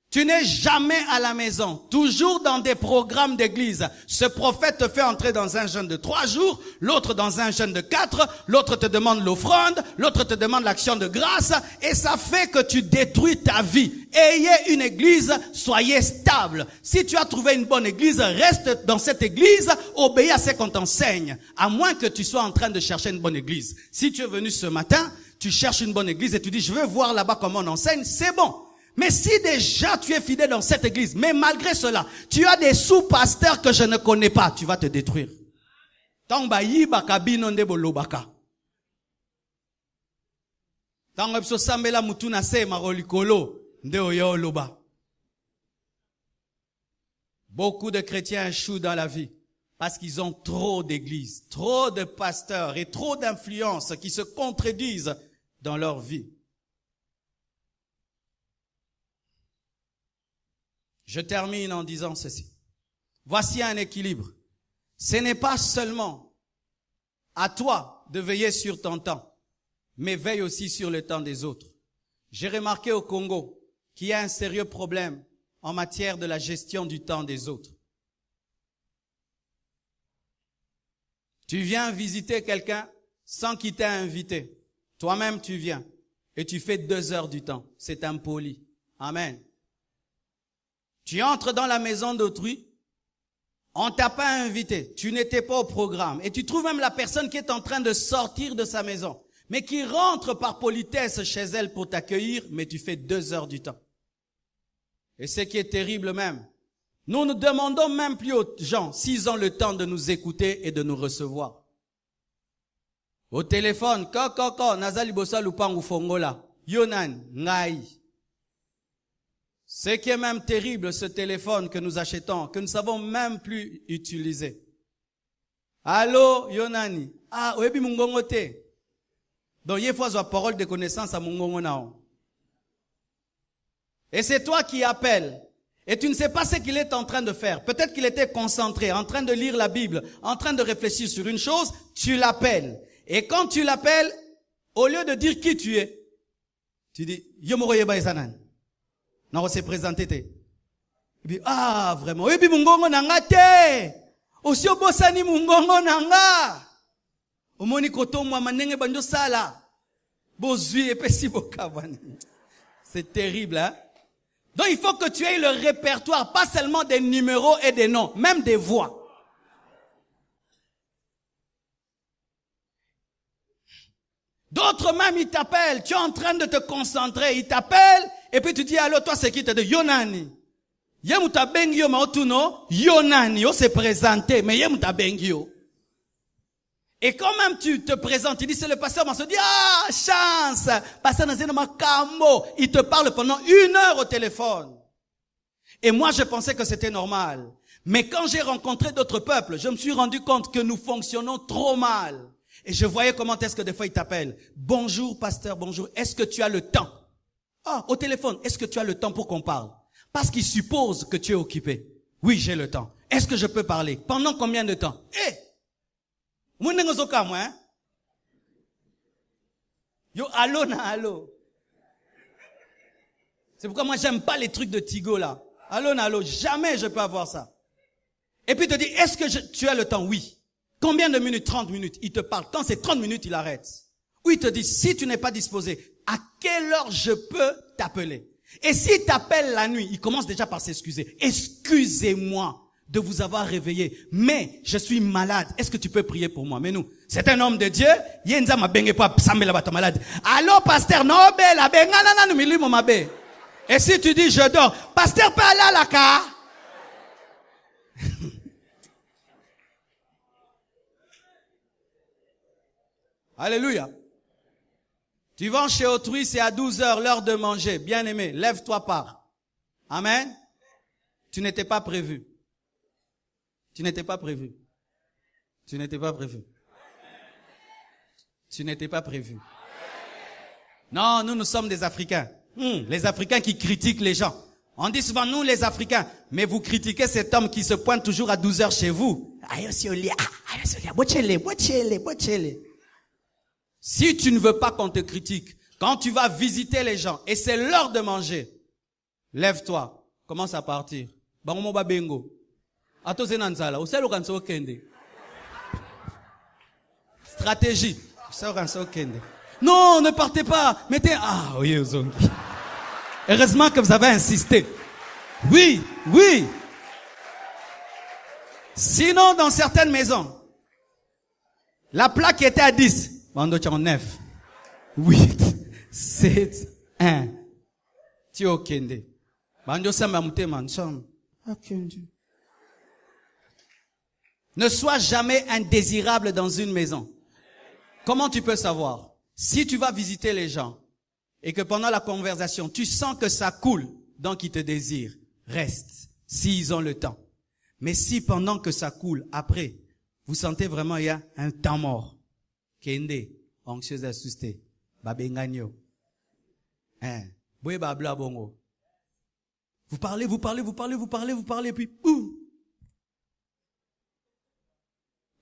S1: Tu n'es jamais à la maison, toujours dans des programmes d'église. Ce prophète te fait entrer dans un jeûne de 3 jours, l'autre dans un jeûne de 4, l'autre te demande l'offrande, l'autre te demande l'action de grâce, et ça fait que tu détruis ta vie. Ayez une église, soyez stable. Si tu as trouvé une bonne église, reste dans cette église, obéis à ce qu'on t'enseigne, à moins que tu sois en train de chercher une bonne église. Si tu es venu ce matin, tu cherches une bonne église et tu dis, je veux voir là-bas comment on enseigne, c'est bon. Mais si déjà tu es fidèle dans cette église, mais malgré cela, tu as des sous-pasteurs que je ne connais pas, tu vas te détruire. Tango Beaucoup de chrétiens échouent dans la vie parce qu'ils ont trop d'églises, trop de pasteurs et trop d'influences qui se contredisent dans leur vie. Je termine en disant ceci. Voici un équilibre. Ce n'est pas seulement à toi de veiller sur ton temps, mais veille aussi sur le temps des autres. J'ai remarqué au Congo qu'il y a un sérieux problème en matière de la gestion du temps des autres. Tu viens visiter quelqu'un sans qu'il t'ait invité. Toi-même, tu viens et tu fais 2 heures du temps. C'est impoli. Amen. Tu entres dans la maison d'autrui, on t'a pas invité, tu n'étais pas au programme, et tu trouves même la personne qui est en train de sortir de sa maison, mais qui rentre par politesse chez elle pour t'accueillir, mais tu fais 2 heures du temps. Et ce qui est terrible même, nous ne demandons même plus aux gens s'ils ont le temps de nous écouter et de nous recevoir. Au téléphone, nazali bosa lupangu fongola, yonan, ngai. Ce qui est même terrible, ce téléphone que nous achetons, que nous ne savons même plus utiliser. Allô, Yonani. Ah, oyebi mungongo te. Donc, il faut avoir parole de connaissance à mungongo nao. Et c'est toi qui appelles. Et tu ne sais pas ce qu'il est en train de faire. Peut-être qu'il était concentré, en train de lire la Bible, en train de réfléchir sur une chose, tu l'appelles. Et quand tu l'appelles, au lieu de dire qui tu es, tu dis, Yomoroyeba Esanan. Non, on s'est présenté. Et puis, ah, vraiment. Et puis, mungongo nanga te. Aussi, obosani mungongo nanga. Omoni koto mwa manenge banjo sala. Bozui epesi bokavani. C'est terrible, hein? Donc, il faut que tu aies le répertoire, pas seulement des numéros et des noms, même des voix. D'autres même, ils t'appellent. Tu es en train de te concentrer. Ils t'appellent. Et puis tu dis, allô, toi, c'est qui? Tu dis, Yonani. Yemuta bengyo maotuno, Yonani. Yo s'est présenté, mais yemuta bengyo. Et quand même tu te présentes, tu dis, c'est le pasteur, on se dit, ah, chance. Pasteur Nazina Makambo. Il te parle pendant 1 heure au téléphone. Et moi, je pensais que c'était normal. Mais quand j'ai rencontré d'autres peuples, je me suis rendu compte que nous fonctionnons trop mal. Et je voyais comment est-ce que des fois ils t'appellent. Bonjour, pasteur, bonjour. Est-ce que tu as le temps? Ah, au téléphone, est-ce que tu as le temps pour qu'on parle? Parce qu'ils supposent que tu es occupé. Oui, j'ai le temps. Est-ce que je peux parler? Pendant combien de temps? Hein? Yo, allô, na, allô. C'est pourquoi moi, j'aime pas les trucs de Tigo, là. Allô, na, allô. Jamais je peux avoir ça. Et puis il te dit, est-ce que tu as le temps? Oui. Combien de minutes? 30 minutes. Il te parle. Quand c'est 30 minutes, il arrête. Ou il te dit, si tu n'es pas disposé, à quelle heure je peux t'appeler? Et s'il t'appelle la nuit, il commence déjà par s'excuser. Excusez-moi de vous avoir réveillé, mais je suis malade. Est-ce que tu peux prier pour moi? Mais nous, c'est un homme de Dieu. Yenza ma benge pas sambela bata malade. Allô, pasteur, non, la benga nana nous milimu mabe. Et si tu dis je dors, pasteur peut aller à la car? Alléluia. Tu vas chez autrui, c'est à 12 heures, l'heure de manger. Bien-aimé, lève-toi, pars. Amen. Tu n'étais pas prévu. Tu n'étais pas prévu. Tu n'étais pas prévu. Tu n'étais pas prévu. Non, nous sommes des Africains. Les Africains qui critiquent les gens. On dit souvent, nous les Africains, mais vous critiquez cet homme qui se pointe toujours à 12 heures chez vous. Si tu ne veux pas qu'on te critique, quand tu vas visiter les gens et c'est l'heure de manger, lève-toi commence à partir. Bango ba bengo. Ato zenanzala, uselo kanso kende. Stratégie. Uselo kanso kende. Non, ne partez pas. Mettez oui, Ozongi. Heureusement que vous avez insisté. Oui, oui. Sinon, dans certaines maisons, la plaque était à 10. Bando tu en 9. 8, 7, 1. Tio kende. Bando samba mutema nsam. Ne sois jamais indésirable dans une maison. Comment tu peux savoir? Si tu vas visiter les gens et que pendant la conversation, tu sens que ça coule, donc ils te désirent, reste, s'ils ont le temps. Mais si pendant que ça coule, après, vous sentez vraiment il y a un temps mort, kende, anxieuse assustée, babenganyo, boué babla bongo. Vous parlez, puis, boum.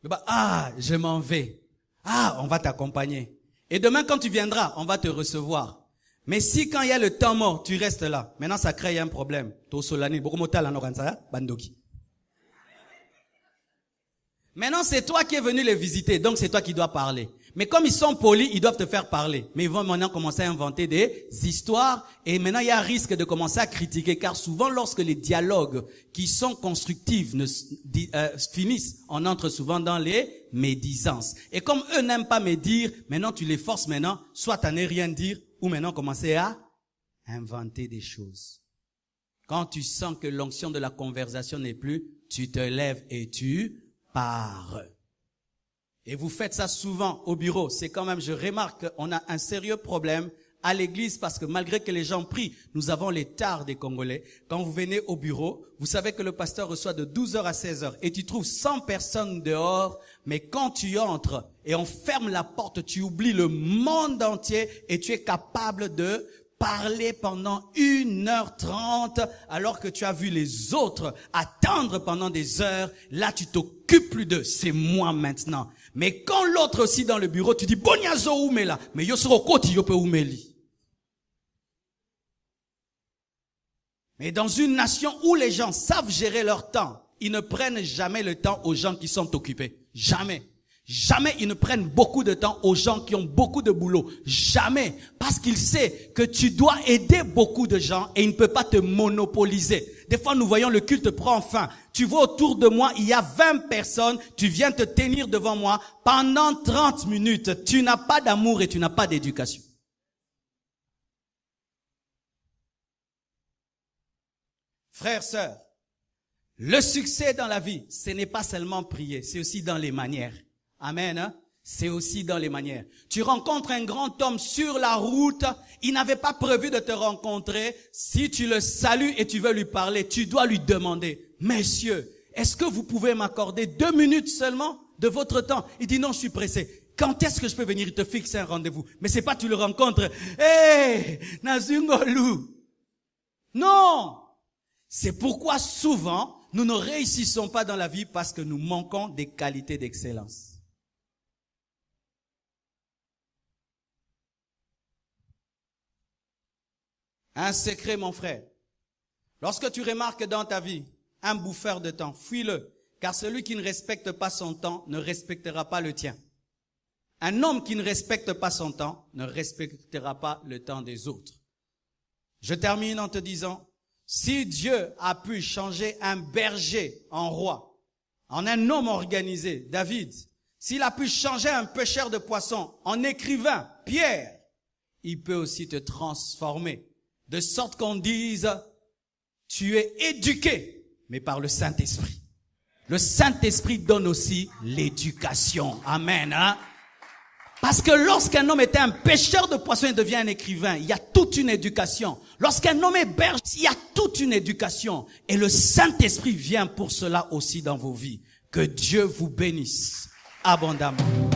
S1: Je m'en vais. On va t'accompagner. Et demain, quand tu viendras, on va te recevoir. Mais si quand il y a le temps mort, tu restes là, maintenant ça crée un problème. Maintenant, c'est toi qui es venu les visiter, donc c'est toi qui dois parler. Mais comme ils sont polis, ils doivent te faire parler. Mais ils vont maintenant commencer à inventer des histoires et maintenant il y a risque de commencer à critiquer car souvent lorsque les dialogues qui sont constructifs finissent, on entre souvent dans les médisances. Et comme eux n'aiment pas médire, maintenant tu les forces maintenant, soit à ne rien dire ou maintenant commencer à inventer des choses. Quand tu sens que l'onction de la conversation n'est plus, tu te lèves et tu pars. Et vous faites ça souvent au bureau. C'est quand même, je remarque qu'on a un sérieux problème à l'église parce que malgré que les gens prient, nous avons les tares des Congolais. Quand vous venez au bureau, vous savez que le pasteur reçoit de 12h à 16h et tu trouves 100 personnes dehors. Mais quand tu entres et on ferme la porte, tu oublies le monde entier et tu es capable de parler pendant 1h30 alors que tu as vu les autres attendre pendant des heures. Là, tu t'occupes plus d'eux. C'est moi maintenant. Mais quand l'autre aussi dans le bureau, tu dis, Bonyazo oumela, mais yo sero koti yo pe oumeli. Mais dans une nation où les gens savent gérer leur temps, ils ne prennent jamais le temps aux gens qui sont occupés. Jamais. Jamais ils ne prennent beaucoup de temps aux gens qui ont beaucoup de boulot. Jamais. Parce qu'ils savent que tu dois aider beaucoup de gens et il ne peut pas te monopoliser. Des fois, nous voyons le culte prend fin. Tu vois autour de moi, il y a 20 personnes. Tu viens te tenir devant moi pendant 30 minutes. Tu n'as pas d'amour et tu n'as pas d'éducation. Frères, sœurs, le succès dans la vie, ce n'est pas seulement prier, c'est aussi dans les manières. Amen, hein? C'est aussi dans les manières. Tu rencontres un grand homme sur la route, il n'avait pas prévu de te rencontrer. Si tu le salues et tu veux lui parler, tu dois lui demander, Messieurs, est-ce que vous pouvez m'accorder 2 minutes seulement de votre temps? Il dit non, je suis pressé. Quand est-ce que je peux venir? Il te fixe un rendez-vous. Mais c'est pas tu le rencontres. Hey, Nazungolu. Non! C'est pourquoi souvent, nous ne réussissons pas dans la vie parce que nous manquons des qualités d'excellence. Un secret, mon frère. Lorsque tu remarques dans ta vie un bouffeur de temps, fuis-le, car celui qui ne respecte pas son temps ne respectera pas le tien. Un homme qui ne respecte pas son temps ne respectera pas le temps des autres. Je termine en te disant, si Dieu a pu changer un berger en roi, en un homme organisé, David, s'il a pu changer un pêcheur de poissons en écrivain, Pierre, il peut aussi te transformer. De sorte qu'on dise, tu es éduqué, mais par le Saint-Esprit. Le Saint-Esprit donne aussi l'éducation. Amen, hein? Parce que lorsqu'un homme était un pêcheur de poissons, il devient un écrivain. Il y a toute une éducation. Lorsqu'un homme est berger, il y a toute une éducation. Et le Saint-Esprit vient pour cela aussi dans vos vies. Que Dieu vous bénisse abondamment.